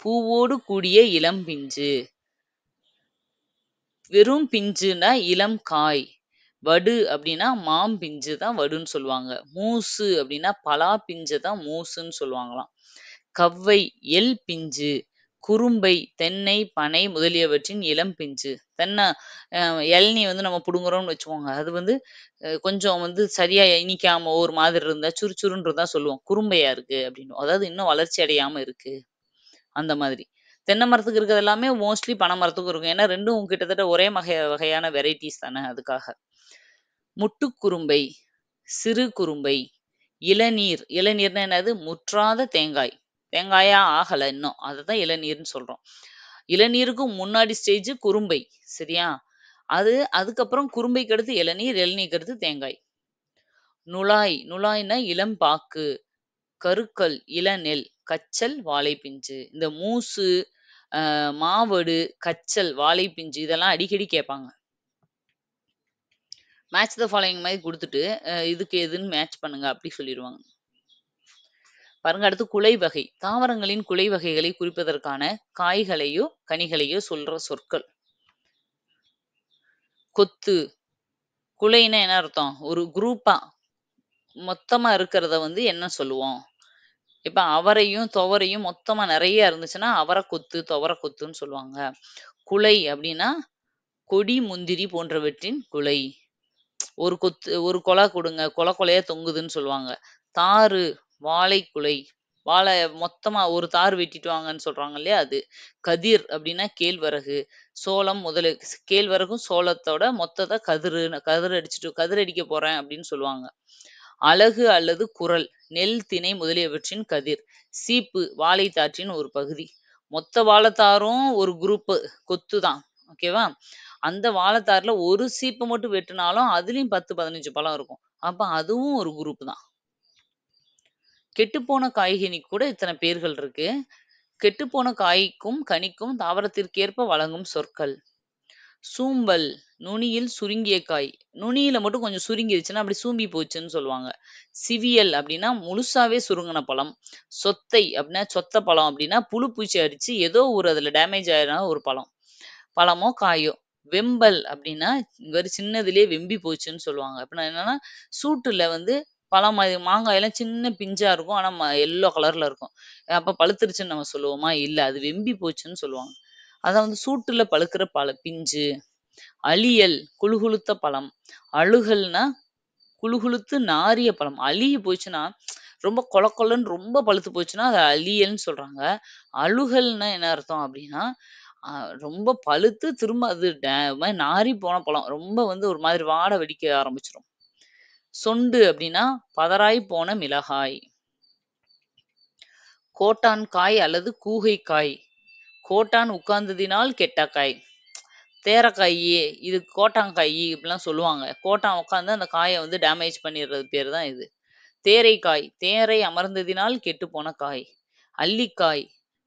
பூவோடு கூடிய இளம் பிஞ்சு. வெறும் பிஞ்சுன்னா இளம் காய். வடு அப்படின்னா மாம்பிஞ்சு தான் வடுன்னு சொல்லுவாங்க. மூசு அப்படின்னா பலா பிஞ்ச தான் மூசுன்னு சொல்லுவாங்களாம். கவ்வை, எல் பிஞ்சு, குறும்பை, தென்னை, பனை முதலியவற்றின் இளம் பிஞ்சு. இளநீ வந்து நம்ம புடுங்குறோம்னு வச்சுக்கோங்க. அது வந்து கொஞ்சம் வந்து சரியா இனிக்காம ஒரு மாதிரி இருந்தா சுறுசுறுன்னு இருந்தா சொல்லுவோம். குறும்பையா இருக்கு அப்படின்னு. அதாவது இன்னும் வளர்ச்சி அடையாம இருக்கு. அந்த மாதிரி. தென்னை மரத்துக்கு இருக்கிறது எல்லாமே மோஸ்ட்லி பனை மரத்துக்கும் இருக்கும். ஏன்னா 2ம் கிட்டத்தட்ட ஒரே வகையான வெரைட்டீஸ் தானே அதுக்காக. முட்டுக்குறும்பை, சிறு குறும்பை, இளநீர். இளநீர்னா என்னது? முற்றாத தேங்காய். தேங்காயா ஆகல இன்னும். அததான் இளநீர்ன்னு சொல்றோம். இளநீருக்கும் முன்னாடி ஸ்டேஜ் குறும்பை. சரியா? அதுக்கப்புறம் குறும்பைக்கு அடுத்து இளநீர், இளநீருக்கு அடுத்து தேங்காய். நுழாய். நுழாய்னா இளம்பாக்கு. கருக்கல், இளநெல், கச்சல், வாழைப்பிஞ்சு. இந்த மூசு, மாவடு, கச்சல், வாழைப்பிஞ்சு இதெல்லாம் அடிக்கடி கேட்பாங்க. மேட்ச் த ஃபாலோயிங் மாதிரி குடுத்துட்டு, இதுக்கு எதுன்னு மேட்ச் பண்ணுங்க அப்படி சொல்லிருவாங்க. பாருங்க, அடுத்து குலை வகை. தாவரங்களின் குலை வகைகளை குறிப்பதற்கான காய்களையோ, கனிகளையோ சொல்ற சொற்கள். கொத்து. குலைன்னா என்ன அர்த்தம்? ஒரு குரூப்பா மொத்தமா இருக்கிறத வந்து என்ன சொல்லுவோம்? இப்ப அவரையும், துவரையும் மொத்தமா நெறைய இருந்துச்சுன்னா, அவரக்கொத்து, துவரக்கொத்துன்னு சொல்லுவாங்க. குலை அப்டின்னா, கொடி, முந்திரி போன்றவற்றின் குலை. ஒரு கொலை குடுங்க. கொலையா தொங்குதுன்னு சொல்லுவாங்க. தாரு, வாழைக்குலை. வாழை மொத்தமா ஒரு தார் வெட்டிட்டு வாங்கன்னு சொல்றாங்க இல்லையா? அது. கதிர் அப்டின்னா கேழ்வரகு, சோளம் முதலிய கேழ்வரகும், சோளத்தோட மொத்தத்த கதிர் அடிச்சுட்டு கதிர் அடிக்க போறேன் அப்டின்னு சொல்லுவாங்க. அலகு அல்லது குறள், நெல், திணை முதலியவற்றின் கதிர். சீப்பு, வாழைத்தாற்றின் ஒரு பகுதி. மொத்த வாழைத்தாரும் ஒரு குரூப்பு கொத்து தான். ஓகேவா? அந்த வாழைத்தார்ல ஒரு சீப்பு மட்டும் வெட்டுனாலும், அதுலயும் 10, 15 பழம் இருக்கும். அப்ப அதுவும் ஒரு குரூப் தான். கெட்டுப்போன காய்கனிக்கு கூட இத்தன பேர்கள் இருக்கு. கெட்டுப்போன காய்க்கும், கனிக்கும் தாவரத்திற்கேற்ப வழங்கும் சொற்கள். சூம்பல், நுனியில் சுருங்கிய காய். நுனியில மட்டும் கொஞ்சம் சுருங்கிருச்சுன்னா, அப்படி சூம்பி போச்சுன்னு சொல்லுவாங்க. சிவியல் அப்படின்னா, முழுசாவே சுருங்குன பழம். சொத்தை அப்படின்னா, சொத்த பழம் அப்படின்னா, புழு பூச்சி அரிச்சு ஏதோ ஒரு அதுல டேமேஜ் ஆயின ஒரு பழம். பழமோ, காயோ. வெம்பல் அப்படின்னா, சின்னதிலேயே வெம்பி போச்சுன்னு சொல்லுவாங்க. அப்படின்னா என்னன்னா, சூட்டுல வந்து பழம் மாதிரி மாங்காயெல்லாம் சின்ன பிஞ்சா இருக்கும். ஆனா எல்லோ கலர்ல இருக்கும். அப்ப பழுத்துருச்சுன்னு நம்ம சொல்லுவோமா? இல்ல. அது வெம்பி போச்சுன்னு சொல்லுவாங்க. அதான் வந்து சூட்டுல பழுக்கிற பிஞ்சு. அழியல் குளுகுளுத்த பழம். அழுகல்னா குளுகுளுத்து நாறிய பழம். அழுகி போச்சுன்னா, ரொம்ப கொல கொலன்னு ரொம்ப பழுத்து போச்சுன்னா, அத அழியல்ன்னு சொல்றாங்க. அழுகல்னா என்ன அர்த்தம் அப்டின்னா, அ ரொம்ப பழுத்து திரும்ப அது ஒரு மாரி நாறி போன பழம். ரொம்ப வந்து ஒரு மாதிரி வாட வெடிக்க ஆரம்பிச்சுரும். சொண்டு அப்டின்னா, பதராய் போன மிளகாய். கோட்டான் காய் அல்லது கூகைக்காய். கோட்டான் உட்கார்ந்ததினால் கெட்ட காய். தேரைக்காயி, இது கோட்டாங்காயி இப்படிலாம் சொல்லுவாங்க. கோட்டான் உட்காந்து அந்த காய வந்து டேமேஜ் பண்ணிடுறது பேரு தான் இது. தேரைக்காய், தேரை அமர்ந்ததினால் கெட்டுப்போன காய். அல்லிக்காய்,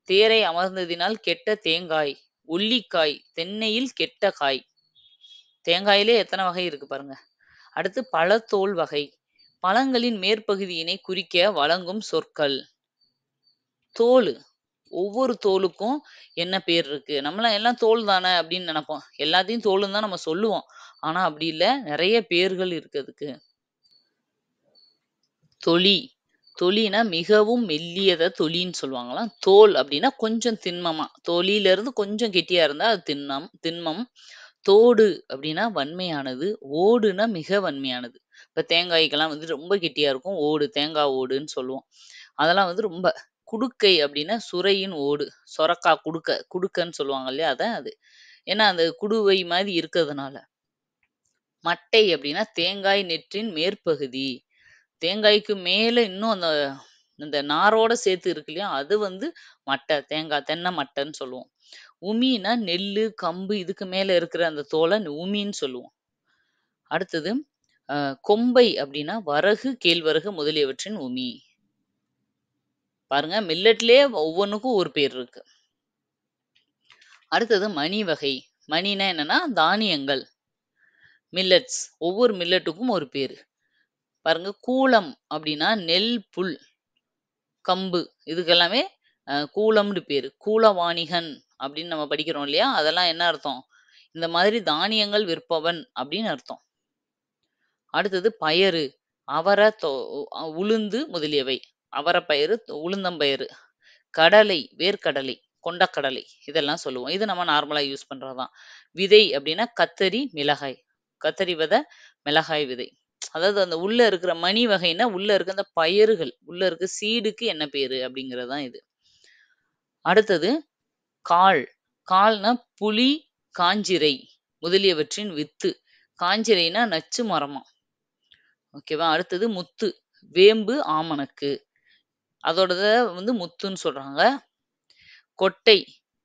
தேரை அமர்ந்ததினால் கெட்ட தேங்காய். உள்ளிக்காய், தென்னையில் கெட்ட காய். தேங்காயிலே எத்தன வகை இருக்கு பாருங்க. அடுத்து பழத்தோல் வகை. பழங்களின் மேற்பகுதியினை குறிக்க வழங்கும் சொற்கள். தோலு. ஒவ்வொரு தோலுக்கும் என்ன பேர் இருக்கு? நம்மலாம் எல்லாம் தோல் தானே அப்படின்னு நெனைப்போம். எல்லாத்தையும் தோலுன்னு தான் நம்ம சொல்லுவோம். ஆனா அப்படி இல்ல. நெறைய பேர்கள் இருக்கு அதுக்கு. தொளி. தொளினா மிகவும் மெல்லியத தொளின்னு சொல்லுவாங்களாம். தோல் அப்படின்னா கொஞ்சம் திண்மமா. தொளியிலிருந்து கொஞ்சம் கெட்டியா இருந்தா அது திண்மம். தோடு அப்படின்னா வன்மையானது. ஓடுனா மிக வன்மையானது. இப்ப தேங்காய்க்கெல்லாம் வந்து ரொம்ப கெட்டியா இருக்கும். ஓடு, தேங்காய் ஓடுன்னு சொல்லுவோம். அதெல்லாம் வந்து ரொம்ப குடுக்கை அப்படின்னா சுரையின் ஓடு. சொரக்கா குடுக்கன்னு சொல்லுவாங்க இல்லையா? அதான் அது. ஏன்னா அந்த குடுவை மாரி இருக்கிறதுனால. மட்டை அப்படின்னா தேங்காய் நெற்றின் மேற்பகுதி. தேங்காய்க்கு மேல இன்னும் அந்த அந்த நாரோட சேர்த்து இருக்கு இல்லையா? அது வந்து மட்டை, தேங்காய், தென்னை மட்டைன்னு சொல்லுவோம். உமின்னா நெல்லு, கம்பு இதுக்கு மேல இருக்கிற அந்த தோல உமின்னு சொல்லுவோம். அடுத்தது அ கொம்பை அப்படின்னா வரகு, கேழ்வரகு முதலியவற்றின் உமி. பாருங்க மில்லட்லயே ஒவ்வொன்னுக்கும் ஒரு பேர் இருக்கு. அடுத்தது மணி வகை. மணின்னா என்னன்னா தானியங்கள். மில்லட்ஸ். ஒவ்வொரு மில்லட்டுக்கும் ஒரு பேரு. பாருங்க கூலம் அப்படின்னா நெல், புல், கம்பு இதுக்கெல்லாமே கூலம்னு பேரு. கூலவாணிகன் அப்படின்னு நம்ம படிக்கிறோம் இல்லையா? அதெல்லாம் என்ன அர்த்தம்? இந்த மாதிரி தானியங்கள் விற்பவன் அப்படின்னு அர்த்தம். அடுத்தது பயறு. அவர, உளுந்து முதலியவை. அவரப்பயிறு, உளுந்தம்பயிறு. கடலை, வேர்க்கடலை, கொண்டக்கடலை இதெல்லாம் சொல்லுவோம். இது நம்ம நார்மலா யூஸ் பண்றது தான். விதை அப்படின்னா கத்தரி, மிளகாய். கத்தரி விதை, மிளகாய் விதை. அதாவது அந்த உள்ள இருக்கிற மணி வகைன்னா, உள்ள இருக்க அந்த பயறுகள், உள்ள இருக்க சீடுக்கு என்ன பேரு அப்படிங்கிறது தான் இது. அடுத்தது காள். காள்னா புளி, காஞ்சிரை முதலியவற்றின் வித்து. காஞ்சிரைனா நச்சு மரமாம். ஓகேவா? அடுத்தது முத்து. வேம்பு, ஆமணக்கு. அதோடத வந்து முத்துன்னு சொல்றாங்க. கொட்டை,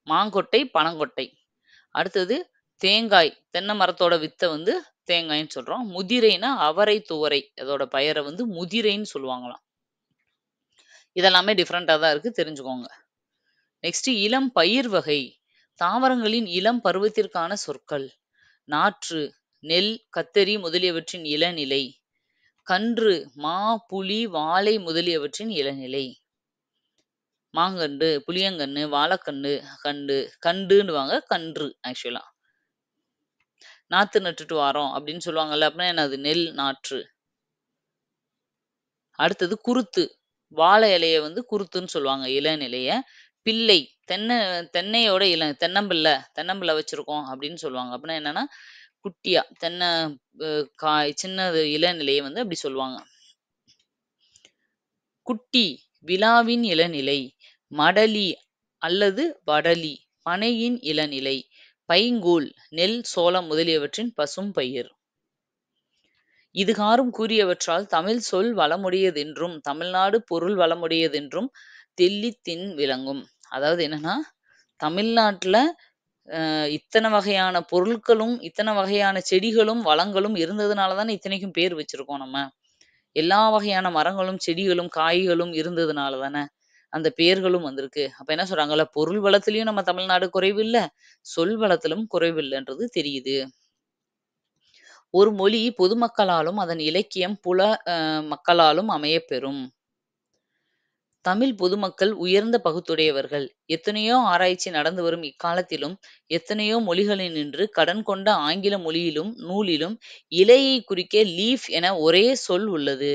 மாங்கொட்டை, பனங்கொட்டை. அடுத்தது தேங்காய், தென்னை மரத்தோட வித்த வந்து தேங்காய்ன்னு சொல்றோம். முதிரைனா அவரை, துவரை. அதோட பயர வந்து முதிரைன்னு சொல்லுவாங்களாம். இதெல்லாமே டிஃபரெண்ட்டா தான் இருக்கு. தெரிஞ்சுக்கோங்க. நெக்ஸ்ட் இளம் பயிர் வகை. தாவரங்களின் இளம் பருவத்திற்கான சொற்கள். நாற்று, நெல், கத்தரி முதலியவற்றின் இளநிலை. கன்று, மா, புளி, வாழை முதலியவற்றின் இளநிலை. மாங்கன்று, புளியங்கன்னு, வாழைக்கன்னு, கண்டுன்னுவாங்க. கன்று ஆக்சுவலா. நாத்து நட்டுட்டு வாரோம் அப்படின்னு சொல்லுவாங்கல்ல. அப்படின்னா என்னது? நெல் நாற்று. அடுத்தது குருத்து. வாழை இலைய வந்து குருத்துன்னு சொல்லுவாங்க இளநிலைய. பிள்ளை தென்னையோட தென்னம்பிள்ளை வச்சிருக்கோம் அப்படின்னு சொல்லுவாங்க. அப்படின்னா என்னன்னா, குட்டியா அ காய் சின்னது இளநிலைய வந்து அப்படி சொல்லுவாங்க. குட்டி விலாவின் இளநிலை, மடலி அல்லது வடலி பனையின் இளநிலை, பைங்கூழ் நெல், சோளம் முதலியவற்றின் பசும் பயிர். இதுகாறும் கூறியவற்றால் தமிழ் சொல் வளமுடையதென்றும் தமிழ்நாடு பொருள் வளமுடையதென்றும் தெள்ளித்தின் விளங்கும். அதாவது என்னன்னா, தமிழ்நாட்டுல இத்தனை வகையான பொருட்களும், இத்தனை வகையான செடிகளும், வளங்களும் இருந்ததுனால தானே இத்தனைக்கும் பேர் வச்சிருக்கோம் நம்ம. எல்லா வகையான மரங்களும், செடிகளும், காய்களும் இருந்ததுனால தானே அந்த பெயர்களும் வந்திருக்கு. அப்ப என்ன சொல்றாங்கல்ல, பொருள் வளத்திலயும் நம்ம தமிழ்நாடு குறைவில்ல, சொல் வளத்திலும் குறைவில்லன்றது தெரியுது. ஒரு மொழி பொதுமக்களாலும், அதன் இலக்கியம் புல மக்களாலும் அமையப்பெறும். தமிழ் பொதுமக்கள் உயர்ந்த பகுத்துடையவர்கள். எத்தனையோ ஆராய்ச்சி நடந்து வரும் இக்காலத்திலும், எத்தனையோ மொழிகளினின்று கடன் கொண்ட ஆங்கில மொழியிலும், நூலிலும் இலையைக் குறிக்க லீஃப் என ஒரே சொல் உள்ளது.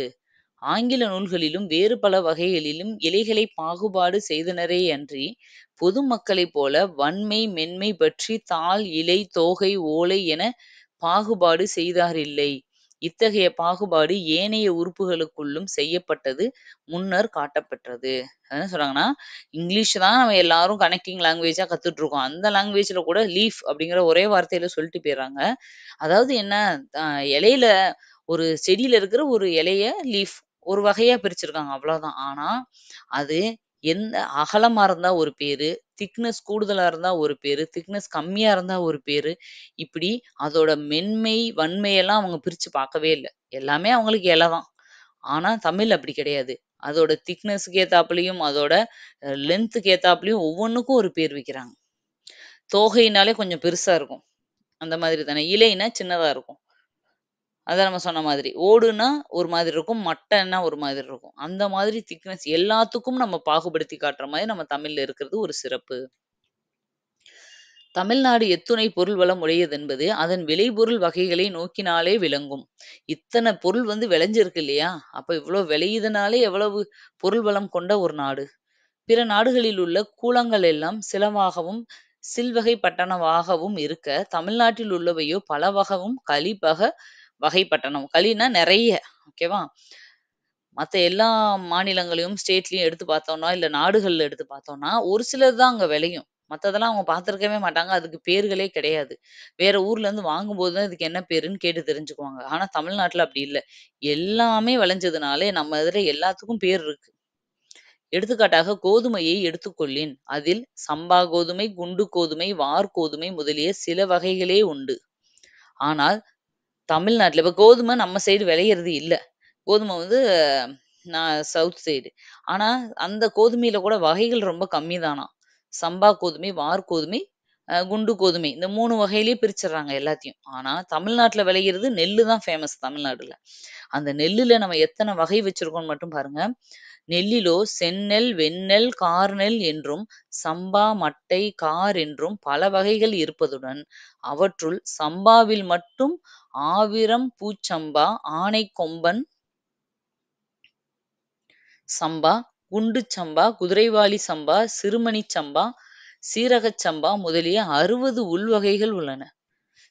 ஆங்கில நூல்களிலும் வேறு பல வகைகளிலும் இலைகளைப் பாகுபாடு செய்தனரேயன்றி, பொதுமக்களைப் போல வன்மை, மென்மை பற்றி தாள், இலை, தோகை, ஓலை எனப் பாகுபாடு செய்தாரில்லை. இத்தகைய பாகுபாடு ஏனைய உறுப்புகளுக்குள்ளும் செய்யப்பட்டது முன்னர் காட்டப்பெற்றது. என்ன சொல்றாங்கன்னா, இங்கிலீஷ் தான் நம்ம எல்லாரும் கனெக்டிங் லாங்குவேஜா கத்துட்டு இருக்கோம். அந்த லாங்குவேஜ்ல கூட லீஃப் அப்படிங்கிற ஒரே வார்த்தையில சொல்லிட்டு போயிர்றாங்க. அதாவது என்ன, அ இலையில ஒரு செடியில இருக்கிற ஒரு இலைய லீஃப் ஒரு வகையா பிரிச்சிருக்காங்க அவ்வளோதான். ஆனா, அது எந்த அகலமா இருந்தா ஒரு பேரு, திக்னெஸ் கூடுதலா இருந்தா ஒரு பேரு, திக்னெஸ் கம்மியா இருந்தா ஒரு பேரு. இப்படி அதோட மென்மை, வன்மையெல்லாம் அவங்க பிரிச்சு பார்க்கவே இல்ல. எல்லாமே அவங்களுக்கு இலை தான். ஆனா, தமிழ் அப்படி கிடையாது. அதோட திக்னெஸ்க்கு ஏத்தாப்புலயும், அதோட லென்த்துக்கு ஏத்தாப்புலயும் ஒவ்வொன்னுக்கும் ஒரு பேர் வைக்கிறாங்க. தோகைனாலே கொஞ்சம் பெருசா இருக்கும். அந்த மாதிரி தானே. இலைனா சின்னதா இருக்கும். அதான் நம்ம சொன்ன மாதிரி. ஓடுனா ஒரு மாதிரி இருக்கும். மட்டைன்னா ஒரு மாதிரி இருக்கும். அந்த மாதிரி திக்னெஸ் எல்லாத்துக்கும் நம்ம பாகுபடுத்தி காட்டுற மாரி நம்ம தமிழ்ல இருக்கிறது ஒரு சிறப்பு. தமிழ்நாடு எத்துணை பொருள் வளம் உடையதென்பது அதன் விளைபொருள் வகைகளை நோக்கினாலே விளங்கும். இத்தன பொருள் வந்து விளைஞ்சிருக்கு இல்லையா? அப்ப இவ்ளோ விளையுதுனாலே எவ்வளவு பொருள் வளம் கொண்ட ஒரு நாடு. பிற நாடுகளில் உள்ள கூலங்கள் எல்லாம் சிலவாகவும், சில்வகைப்பட்டனவாகவும் இருக்க, தமிழ்நாட்டில் உள்ளவையோ பலவகவும் கலிப்பக வகைப்பட்டனம். கலின்னா நெறைய. ஓகேவா? மத்த எல்லா மாநிலங்களையும், ஸ்டேட்லயும் எடுத்து பார்த்தோம்னா, இல்ல நாடுகள்ல எடுத்து பார்த்தோம்னா, ஒரு சிலது தான் அங்க விளையும். மத்ததெல்லாம் அவங்க பார்த்திருக்கவே மாட்டாங்க. அதுக்கு பேர்களே கிடையாது. வேற ஊர்ல இருந்து வாங்கும்போது தான் இதுக்கு என்ன பேருன்னு கேட்டு தெரிஞ்சுக்குவாங்க. ஆனா தமிழ்நாட்டுல அப்படி இல்ல. எல்லாமே விளைஞ்சதுனாலே நம்ம இதுல எல்லாத்துக்கும் பேர் இருக்கு. எடுத்துக்காட்டாக கோதுமையை எடுத்துக்கொள்ளின். அதில் சம்பா கோதுமை, குண்டு கோதுமை, வார்கோதுமை முதலிய சில வகைகளே உண்டு. ஆனால் தமிழ்நாட்டுல இப்ப கோதுமை நம்ம சைடு விளையறது இல்ல. கோதுமை வந்து நான் சவுத் சைடு. ஆனா, அந்த கோதுமையில கூட வகைகள் ரொம்ப கம்மி தானாம். சம்பா கோதுமை, வார்கோதுமை, குண்டு கோதுமை. இந்த 3 வகையிலயே பிரிச்சுர்றாங்க எல்லாத்தையும். ஆனா, தமிழ்நாட்டுல விளையிறது நெல்லு தான் ஃபேமஸ் தமிழ்நாடுல. அந்த நெல்லுல நம்ம எத்தன வகை வச்சிருக்கோம்னு மட்டும் பாருங்க. நெல்லிலோ செந்நெல், வெண்ணெல், கார்நெல் என்றும், சம்பா, மட்டை, கார் என்றும் பல வகைகள் இருப்பதுடன், அவற்றுள் சம்பாவில் மட்டும் ஆவிரம் பூச்சம்பா, ஆனைக்கொம்பன் சம்பா, குண்டுச் சம்பா, குதிரைவாலி சம்பா, சிறுமணிச் சம்பா, சீரகச் சம்பா முதலிய 60 உள்வகைகள் உள்ளன.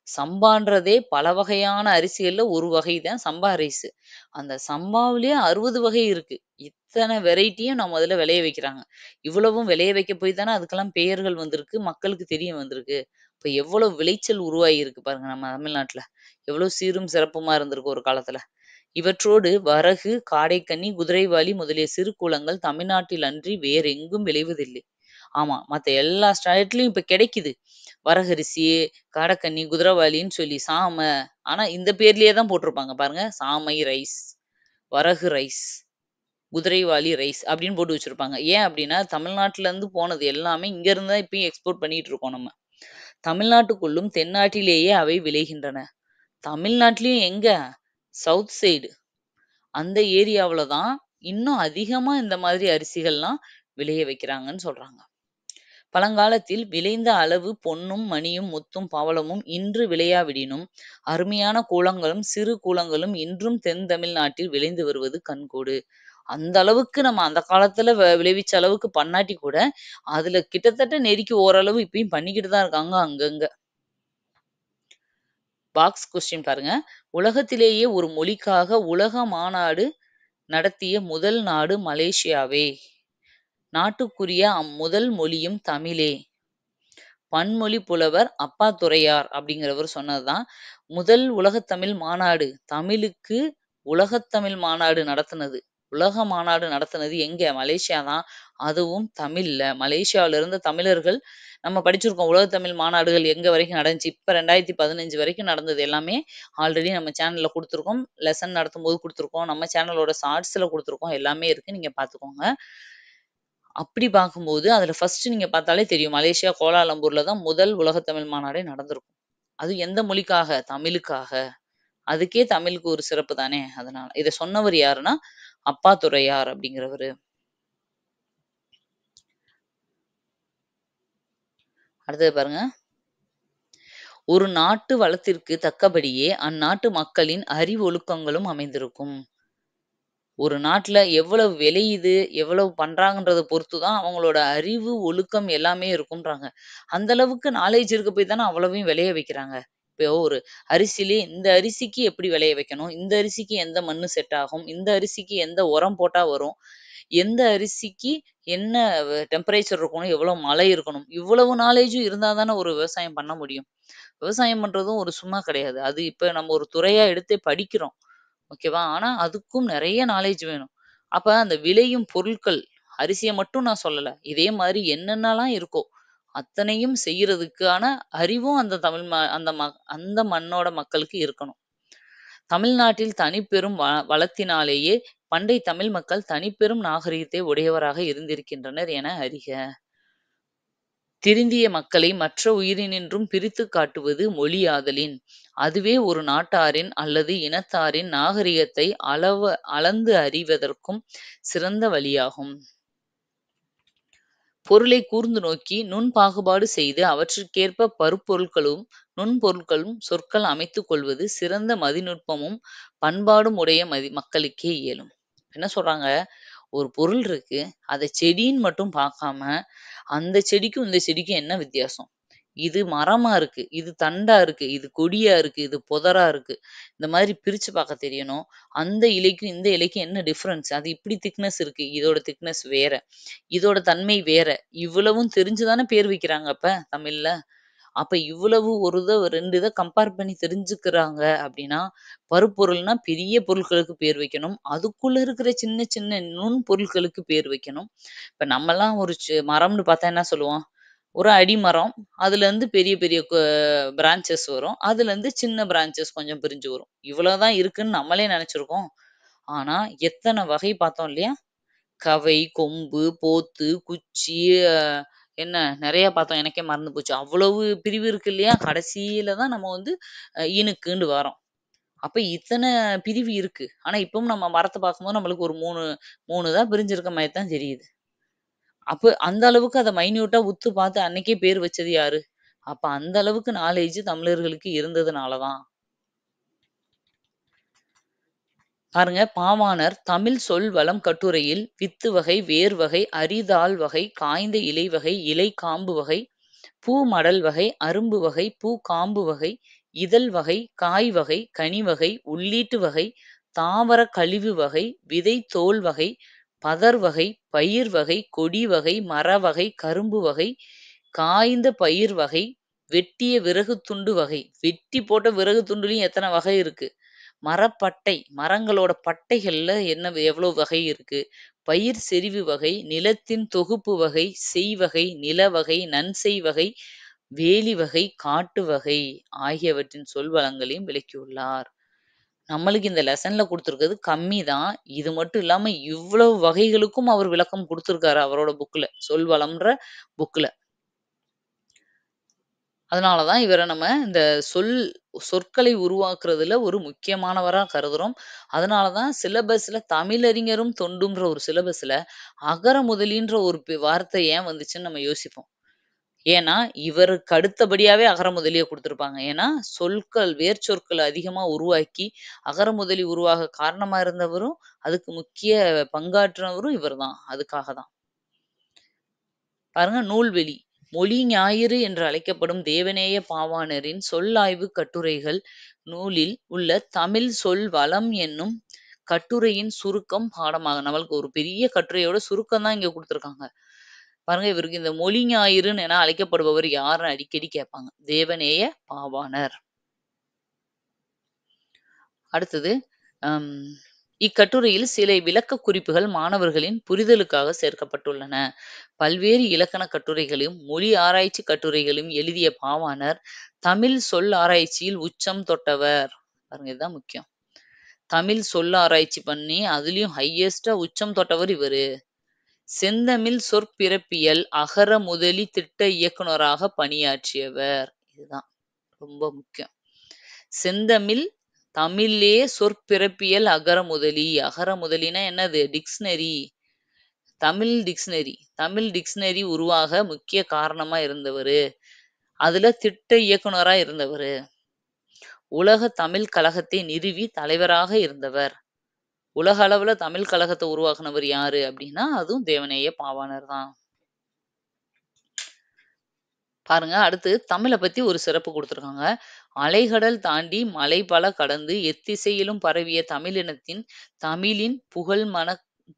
சம்பான்றதே பல வகையான அரிசிகள்ல ஒரு வகை தான் சம்பா ரைஸ். அந்த சம்பாவிலேயே 60 வகை இருக்கு. இத்தன வெரைட்டியும் நம்ம அதுல விளைய வைக்கிறாங்க. இவ்வளவும் விளைய வைக்க போய் தானே அதுக்கெல்லாம் பெயர்கள் வந்திருக்கு. மக்களுக்கு தெரிய வந்திருக்கு. இப்ப எவ்வளவு விளைச்சல் உருவாகியிருக்கு பாருங்க நம்ம தமிழ்நாட்டுல. எவ்வளவு சீரும் சிறப்புமா இருந்திருக்கு ஒரு காலத்துல. இவற்றோடு வரகு, காடைக்கன்னி, குதிரைவாலி முதலிய சிறு கூலங்கள் தமிழ்நாட்டில் அன்றி வேறெங்கும் விளைவதில்லை. ஆமா, மத்த எல்லா ஸ்டேட்லயும் இப்ப கிடைக்குது. வரகரிசி, காடைக்கன்னி, குதிரைவாலின்னு சொல்லி ஆனா இந்த பேர்லயே தான் போட்டிருப்பாங்க பாருங்க. சாமை ரைஸ், வரகு ரைஸ், குதிரைவாலி ரைஸ் அப்படின்னு போட்டு வச்சிருப்பாங்க. ஏன் அப்படின்னா, தமிழ்நாட்டுல இருந்து போனது எல்லாமே இங்க இருந்து தான் இப்பயும் எக்ஸ்போர்ட் பண்ணிட்டு இருக்கோம் நம்ம. தமிழ்நாட்டுக்குள்ளும் தென்னாட்டிலேயே அவை விளைகின்றன. தமிழ்நாட்டிலயும் எங்க? South side. அந்த ஏரியாவுல தான் இன்னும் அதிகமா இந்த மாதிரி அரிசிகள்லாம் விளைய வைக்கிறாங்கன்னு சொல்றாங்க. பழங்காலத்தில் விளைந்த அளவு பொன்னும், மணியும், முத்தும், பவளமும் இன்று விளையாவிடினும், அருமையான கூழங்களும், சிறு கூழங்களும் இன்றும் தென் தமிழ்நாட்டில் விளைந்து வருவது கண்கூடு. அந்த அளவுக்கு நம்ம அந்த காலத்துல விளைவிச்ச அளவுக்கு பண்ணாட்டி கூட, அதுல கிட்டத்தட்ட நெருக்கி ஓரளவு இப்பயும் பண்ணிக்கிட்டு தான் இருக்காங்க அங்கங்க. பாக்ஸ் கொஸ்டின் பாருங்க. உலகத்திலேயே ஒரு மொழிக்காக உலக மாநாடு நடத்திய முதல் நாடு மலேசியாவே. நாட்டுக்குரிய அம்முதல் மொழியும் தமிழே. பன்மொழி புலவர் அப்பாத்துரையார் அப்படிங்கிறவர் சொன்னதுதான். முதல் உலகத்தமிழ் மாநாடு. தமிழுக்கு உலகத்தமிழ் மாநாடு நடத்துனது. உலக மாநாடு நடத்துனது எங்க? மலேசியா தான். அதுவும் தமிழ்ல. மலேசியாவுல இருந்த தமிழர்கள் நம்ம படிச்சிருக்கோம். உலகத்தமிழ் மாநாடுகள் எங்க வரைக்கும் நடந்துச்சு. இப்ப 2015 வரைக்கும் நடந்தது எல்லாமே ஆல்ரெடி நம்ம சேனல்ல குடுத்துருக்கோம். லெசன் நடத்தும்போது குடுத்துருக்கோம். நம்ம சேனலோட ஷார்ட்ஸ்ல குடுத்துருக்கோம். எல்லாமே இருக்கு. நீங்க பார்த்துக்கோங்க. அப்படி பார்க்கும்போது, அதுல ஃபர்ஸ்ட் நீங்க பார்த்தாலே தெரியும். மலேசியா கோலாலம்பூர்ல தான் முதல் உலகத்தமிழ் மாநாடே நடந்திருக்கும். அது எந்த மொழிக்காக? தமிழுக்காக. அதுக்கே தமிழுக்கு ஒரு சிறப்பு தானே! அதனால. இத சொன்னவர் யாருன்னா, அப்பாத்துரையார் அப்படிங்கிறவரு. அடுத்தது பாருங்க. ஒரு நாட்டு வளத்திற்கு தக்கபடியே அந்நாட்டு மக்களின் அறிவொழுக்கங்களும் அமைந்திருக்கும். ஒரு நாட்டுல எவ்வளவு விளையுது, எவ்வளவு பண்றாங்கன்றத பொறுத்து தான் அவங்களோட அறிவு, ஒழுக்கம் எல்லாமே இருக்கும்ன்றாங்க. அந்த அளவுக்கு நாலேட்ஜ் இருக்க போய் தானே அவ்வளவையும் விளைய வைக்கிறாங்க. இப்போ ஒரு அரிசியிலே இந்த அரிசிக்கு எப்படி விளைய வைக்கணும்? இந்த அரிசிக்கு எந்த மண்ணு செட் ஆகும்? இந்த அரிசிக்கு எந்த உரம் போட்டா வரும்? எந்த அரிசிக்கு என்ன டெம்பரேச்சர் இருக்கணும்? எவ்வளவு மழை இருக்கணும்? இவ்வளவு நாலேட்ஜும் இருந்தா தானே ஒரு விவசாயம் பண்ண முடியும். விவசாயம் பண்றதும் ஒரு சும்மா கிடையாது. அது இப்ப நம்ம ஒரு துறையா எடுத்தே படிக்கிறோம். ஓகேவா? ஆனா, அதுக்கும் நெறைய நாலேட்ஜ் வேணும். அப்ப அந்த விளையும் பொருட்கள், அரிசிய மட்டும் நான் சொல்லல. இதே மாரி என்னென்னலாம் இருக்கோ, அத்தனையும் செய்யறதுக்கான அறிவும் அந்த தமிழ் அந்த மண்ணோட மக்களுக்கு இருக்கணும். தமிழ்நாட்டில் தனிப்பெரும் வளத்தினாலேயே பண்டை தமிழ் மக்கள் தனிப்பெரும் நாகரிகத்தை உடையவராக இருந்திருக்கின்றனர் என அறிக. திருந்திய மக்களை மற்ற உயிரினின்றும் பிரித்துக் காட்டுவது மொழியாதலின், அதுவே ஒரு நாட்டாரின் அல்லது இனத்தாரின் நாகரிகத்தை அளந்து அறிவதற்கும் சிறந்த வழியாகும். பொருளைக் கூர்ந்து நோக்கி நுண்பாகுபாடு செய்து அவற்றிற்கேற்ப பருப்பொருள்களும் நுண்பொருட்களும் சொற்கள் அமைத்துக் கொள்வது சிறந்த மதிநுட்பமும் பண்பாடும் உடைய மக்களுக்கே இயலும். என்ன சொல்றாங்க? ஒரு பொருள் இருக்கு. அத செடின்னு மட்டும் பார்க்காம, அந்த செடிக்கும் இந்த செடிக்கும் என்ன வித்தியாசம்? இது மரமா இருக்கு. இது தண்டா இருக்கு. இது கொடியா இருக்கு. இது புதரா இருக்கு. இந்த மாதிரி பிரிச்சு பார்க்க தெரியணும். அந்த இலைக்கும் இந்த இலைக்கும் என்ன டிஃபரன்ஸ்? அது இப்படி திக்னஸ் இருக்கு. இதோட திக்னஸ் வேற. இதோட தன்மை வேற. இவ்வளவும் தெரிஞ்சு தானே பேர் வைக்கிறாங்க அப்ப தமிழ்ல. அப்ப இவ்வளவு ஒரு 2 இத கம்பேர் பண்ணி தெரிஞ்சுக்கிறாங்க அப்படின்னா, பருப்பொருள்னா பெரிய பொருட்களுக்கு பேர் வைக்கணும். அதுக்குள்ள இருக்கிற சின்ன சின்ன நுண் பொருட்களுக்கு பேர் வைக்கணும். இப்ப நம்மலாம் ஒரு மரம்னு பார்த்தா என்ன சொல்லுவோம்? ஒரு அடிமரம். அதுலேருந்து பெரிய பெரிய பிரான்ச்சஸ் வரும். அதுலேருந்து சின்ன பிரான்ச்சஸ் கொஞ்சம் பிரிஞ்சு வரும். இவ்வளோதான் இருக்குன்னு நம்மளே நெனச்சிருக்கோம். ஆனா, எத்தன வகை பார்த்தோம் இல்லையா? கவை, கொம்பு, போத்து, குச்சி, அ என்ன நெறைய பார்த்தோம். எனக்கே மறந்து போச்சு. அவ்வளவு பிரிவு இருக்கு இல்லையா? கடைசியில தான் நம்ம வந்து இனுக்குன்னு வரோம். அப்ப இத்தன பிரிவு இருக்கு. ஆனா, இப்பவும் நம்ம மரத்த பார்க்கும்போது நம்மளுக்கு ஒரு 3 தான் பிரிஞ்சிருக்க மாரி தான் தெரியுது. அப்ப அந்த அளவுக்கு அத மைன்யூட்டா உத்து பார்த்து அன்னைக்கே பேர் வச்சது யாரு? அப்ப அந்த அளவுக்கு நாலேட்ஜ் தமிழர்களுக்கு இருந்ததுனால தான். பாருங்க பாவாணர் தமிழ் சொல் வளம் கட்டுரையில் வித்து வகை, வேர் வகை, அரிதாள் வகை, காய்ந்த இலை வகை, இலை காம்பு வகை, பூ மடல் வகை, அரும்பு வகை, பூ காம்பு வகை, இதழ் வகை, காய் வகை, கனி வகை, உள்ளீட்டு வகை, தாவர கழிவு வகை, விதை தோல் வகை, பதர் வகை, பயிர் வகை, கொடி வகை, மர வகை, கரும்பு வகை, காய்ந்த பயிர் வகை, வெட்டிய விறகு துண்டு வகை. வெட்டி போட்ட விறகு துண்டுலயும் எத்தன வகை இருக்கு? மரப்பட்டை, மரங்களோட பட்டைகள்ல எவ்வளவு வகை இருக்கு? பயிர் செறிவு வகை, நிலத்தின் தொகுப்பு வகை, செய்வகை, நிலவகை, நன்செய் வகை, வேலி வகை, காட்டு வகை ஆகியவற்றின் சொல்வளங்களையும் விளக்கியுள்ளார். நம்மளுக்கு இந்த லெசன்ல குடுத்துருக்கிறது கம்மி தான். இது மட்டும் இல்லாம இவ்வளவு வகைகளுக்கும் அவர் விளக்கம் குடுத்திருக்காரு அவரோட புக்ல. சொல்வளம்ன்ற புக்ல. அதனால தான் இவர நம்ம இந்த சொற்களை உருவாக்குறதுல ஒரு முக்கியமானவரா கருதுறோம். அதனால தான் சிலபஸ்ல தமிழறிஞரும் தொண்டும்ன்ற ஒரு சிலபஸ்ல அகர முதலின்ற ஒரு வார்த்தை ஏன் வந்துச்சுன்னு நம்ம யோசிப்போம். ஏன்னா, இவருக்கு அடுத்தபடியாவே அகர முதலிய குடுத்திருப்பாங்க. ஏன்னா, சொற்கள், வேர்ச்சொற்கள் அதிகமா உருவாக்கி, அகர முதலி உருவாக காரணமா இருந்தவரும், அதுக்கு முக்கிய பங்காற்றினவரும் இவர்தான். அதுக்காக தான். பாருங்க நூல்வெளி. மொழி ஞாயிறு என்று அழைக்கப்படும் தேவநேய பாவாணரின் சொல்லாய்வுக் கட்டுரைகள் நூலில் உள்ள தமிழ் சொல் வளம் என்னும் கட்டுரையின் சுருக்கம் பாடமாக நம்மளுக்கு ஒரு பெரிய கட்டுரையோட சுருக்கம் தான் இங்க குடுத்துருக்காங்க. பாருங்க இவருக்கு இந்த மொழி ஞாயிறுன்னு என அழைக்கப்படுபவர் யாருன்னு அடிக்கடி கேட்பாங்க. தேவநேய பாவாணர். அடுத்தது அம் இக்கட்டுரையில் சில விளக்கக் குறிப்புகள் மாணவர்களின் புரிதலுக்காக சேர்க்கப்பட்டுள்ளன. பல்வேறு இலக்கணக் கட்டுரைகளையும், மொழி ஆராய்ச்சி கட்டுரைகளையும் எழுதிய பாவாணர், தமிழ் சொல் ஆராய்ச்சியில் உச்சம் தொட்டவர். பாருங்க இதுதான் முக்கியம். தமிழ் சொல் ஆராய்ச்சி பண்ணி, அதுலயும் ஹையஸ்ட்டா உச்சம் தொட்டவர் இவரு. செந்தமிழ் சொற்பிறப்பியல் அகர முதலி திட்ட இயக்குனராக பணியாற்றியவர். இதுதான் ரொம்ப முக்கியம். செந்தமிழ் தமிழ்லே சொற்பிறப்பியல் அகர முதலி. அகர முதலினா என்னது? Dictionary. Tamil dictionary. Tamil dictionary உருவாக முக்கிய காரணமா இருந்தவரு. அதுல திட்ட இயக்குனரா இருந்தவரு. உலக தமிழ் கழகத்தை நிறுவி தலைவராக இருந்தவர். உலக அளவுல தமிழ் கழகத்த உருவாக்குனவர் யாரு அப்டின்னா, அதுவும் தேவநேய பாவாணர் தான். பாருங்க, அடுத்து தமிழ பத்தி ஒரு சிறப்பு குடுத்துருக்காங்க. அலைகடல் தாண்டி மலை பல கடந்து எத்திசையிலும் பரவிய தமிழினத்தின் தமிழின்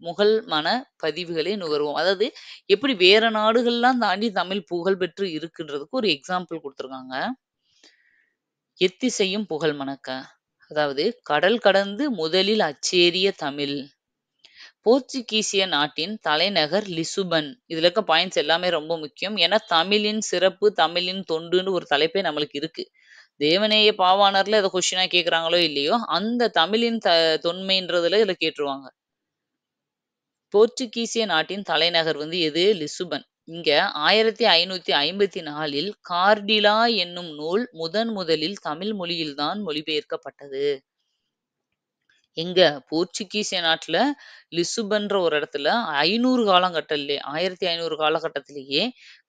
புகழ்மன பதிவுகளை நுகர்வோம். அதாவது எப்படி வேற நாடுகள்லாம் தாண்டி தமிழ் புகழ் பெற்று இருக்குன்றதுக்கு ஒரு எக்ஸாம்பிள் குடுத்துருக்காங்க. எத்திசையும் புகழ் மணக்க. அதாவது கடல் கடந்து முதலில் அச்சேறிய தமிழ். போர்ச்சுகீசிய நாட்டின் தலைநகர் லிசுபன். இதுல இருக்க பாயிண்ட்ஸ் எல்லாமே ரொம்ப முக்கியம். ஏன்னா தமிழின் சிறப்பு, தமிழின் தொண்டுன்னு ஒரு தலைப்பே நம்மளுக்கு இருக்கு. தேவநேய பாவாணர்ல இத கொஸ்டினா கேட்குறாங்களோ இல்லையோ, அந்த தமிழின் தொன்மைன்றதுல இதுல கேட்டுருவாங்க. போர்ச்சுகீசிய நாட்டின் தலைநகர் வந்து எது? லிசுபன். இங்க 1554ல் கார்டிலா என்னும் நூல் முதலில் தமிழ் மொழியில்தான் மொழிபெயர்க்கப்பட்டது. எங்க? போர்ச்சுகீசிய நாட்டுல லிசுபன்ற ஒரு இடத்துல 1500 காலகட்டத்திலேயே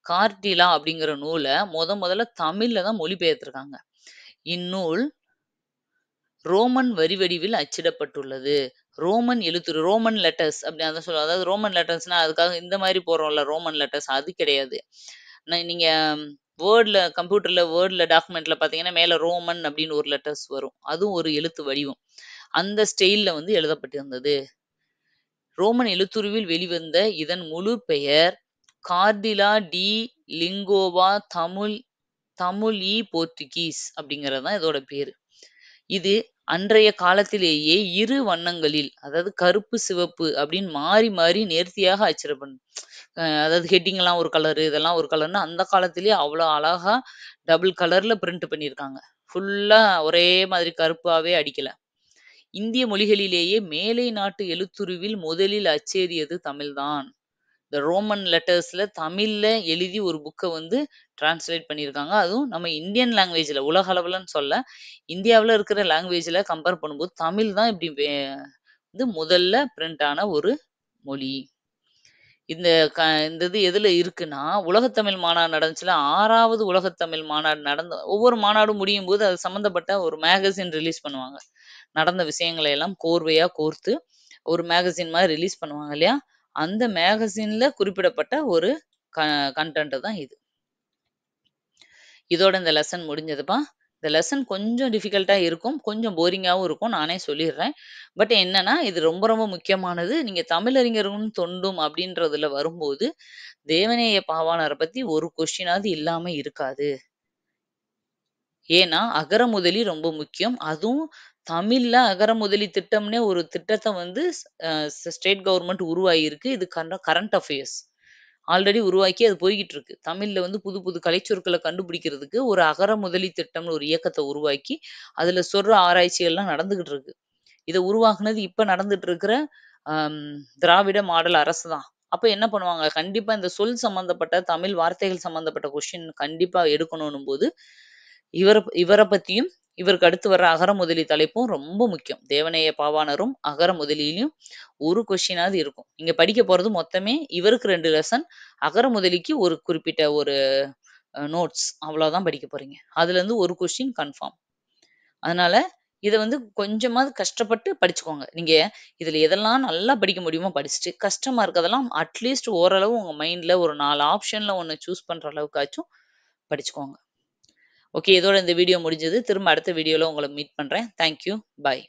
கார்டிலா அப்படிங்கிற நூல முதல்ல தமிழ்ல தான் மொழிபெயர்த்திருக்காங்க. இந்நூல் ரோமன் வரி வடிவில் அச்சிடப்பட்டுள்ளது. ரோமன் எழுத்துரு ரோமன் லெட்டர்ஸ் அப்படி அதான் சொல்லுவாங்க. அதாவது ரோமன் லெட்டர்ஸ்னா அதுக்காக இந்த மாதிரி போடுறோம்ல ரோமன் லெட்டர்ஸ் அது கிடையாது. நீங்க கம்ப்யூட்டர்ல வேர்ட்ல டாக்குமெண்ட்ல பார்த்தீங்கன்னா, மேல ரோமன் அப்படின்னு ஒரு லெட்டர்ஸ் வரும். அதுவும் ஒரு எழுத்து வடிவம். அந்த ஸ்டைல்ல வந்து எழுதப்பட்டிருந்தது. ரோமன் எழுத்துருவில் வெளிவந்த இதன் முழு பெயர் கார்டிலா டி லிங்கோவா தமிழ் போர்த்துகீஸ் அப்படிங்கிறது தான் இதோட பேரு. இது அன்றைய காலத்திலேயே இரு வண்ணங்களில் அதாவது கருப்பு, சிவப்பு அப்படின்னு மாறி மாறி நேர்த்தியாக அச்சிடப்படும். அதாவது ஹெட்டிங் எல்லாம் ஒரு கலரு, இதெல்லாம் ஒரு கலர்ன்னு அந்த காலத்திலேயே அவ்வளோ அழகா டபுள் கலர்ல பிரிண்ட் பண்ணியிருக்காங்க. ஃபுல்லா ஒரே மாதிரி கருப்பாவே அடிக்கல. இந்திய மொழிகளிலேயே மேலை நாட்டு எழுத்துருவில் முதலில் அச்சேறியது தமிழ்தான். இந்த ரோமன் லெட்டர்ஸ்ல தமிழ்ல எழுதி ஒரு புக்க வந்து டிரான்ஸ்லேட் பண்ணியிருக்காங்க. அதுவும் நம்ம இந்தியன் லாங்குவேஜ்ல உலக அளவுலன்னு சொல்ல, இந்தியாவுல இருக்கிற லாங்குவேஜ்ல கம்பேர் பண்ணும்போது தமிழ் தான் இப்படி வந்து முதல்ல பிரிண்ட் ஆன ஒரு மொழி. இந்த இந்த இது எதுல இருக்குன்னா, உலகத்தமிழ் மாநாடு நடந்துச்சுல்ல, 6வது உலகத்தமிழ் மாநாடு ஒவ்வொரு மாநாடும் முடியும்போது அது சம்மந்தப்பட்ட ஒரு மேகசின் ரிலீஸ் பண்ணுவாங்க. நடந்த விஷயங்களை எல்லாம் கோர்வையா கோர்த்து, ஒரு மேகசின் மாரி ரிலீஸ் பண்ணுவாங்க இல்லையா? அந்த மேகசின்ல குறிப்பிடப்பட்ட ஒரு க கன்டென்ட் தான் இது. இதோட இந்த லெசன் முடிஞ்சதுப்பா. இந்த லெசன் கொஞ்சம் டிஃபிகல்ட்டா இருக்கும். கொஞ்சம் போரிங்காவும் இருக்கும். நானே சொல்லிர்றேன். பட் என்னன்னா, இது ரொம்ப ரொம்ப முக்கியமானது. நீங்க தமிழறிஞர்களும் தொண்டும் அப்படின்றதுல வரும்போது, தேவநேய பாவாணர பத்தி ஒரு கொஸ்டினாவது இல்லாம இருக்காது. ஏன்னா, அகர முதலி ரொம்ப முக்கியம். அதுவும் தமிழ்ல அகர முதலி திட்டம்னே ஒரு திட்டத்த வந்து அ ஸ்டேட் கவர்ன்மெண்ட் உருவாகியிருக்கு. இது கரண்ட் அஃபேர்ஸ். ஆல்ரெடி உருவாக்கி அது போய்க்கிட்டு இருக்கு. தமிழ்ல வந்து புது புது கலைச்சொற்கள கண்டுபிடிக்கிறதுக்கு ஒரு அகர முதலி திட்டம்னு ஒரு இயக்கத்த உருவாக்கி, அதுல சொல்ற ஆராய்ச்சிகள்லாம் நடந்துகிட்டு இருக்கு. இத உருவாக்குனது இப்ப நடந்துட்டு இருக்கிற அம் திராவிட மாடல் அரசு தான். அப்ப என்ன பண்ணுவாங்க, கண்டிப்பா இந்த சொல் சம்மந்தப்பட்ட தமிழ் வார்த்தைகள் சம்மந்தப்பட்ட கொஸ்டின் கண்டிப்பா எடுக்கணும்னும் போது, இவர இவர பத்தியும், இவருக்கு அடுத்து வர்ற அகர முதலி தலைப்பும் ரொம்ப முக்கியம். தேவநேய பாவாணரும், அகர முதலியிலும் ஒரு கொஸ்டினாவது இருக்கும். நீங்க படிக்க போறது மொத்தமே இவருக்கு 2 லெசன், அகர முதலிக்கு ஒரு குறிப்பிட்ட ஒரு நோட்ஸ் அவ்வளோதான் படிக்க போறீங்க. அதுலேருந்து ஒரு கொஸ்டின் கன்ஃபார்ம். அதனால இத வந்து கொஞ்சமாவது கஷ்டப்பட்டு படிச்சுக்கோங்க. நீங்க இதுல எதெல்லாம் நல்லா படிக்க முடியுமோ படிச்சுட்டு, கஷ்டமா இருக்கதெல்லாம் அட்லீஸ்ட் ஓரளவு உங்க மைண்ட்ல ஒரு 4 ஆப்ஷன்ல ஒண்ணு சூஸ் பண்ற அளவுக்காச்சும் படிச்சுக்கோங்க. ஓகே. இதோட இந்த வீடியோ முடிஞ்சது. திரும்ப அடுத்த வீடியோல உங்கள மீட் பண்றேன். Thank you. பாய்.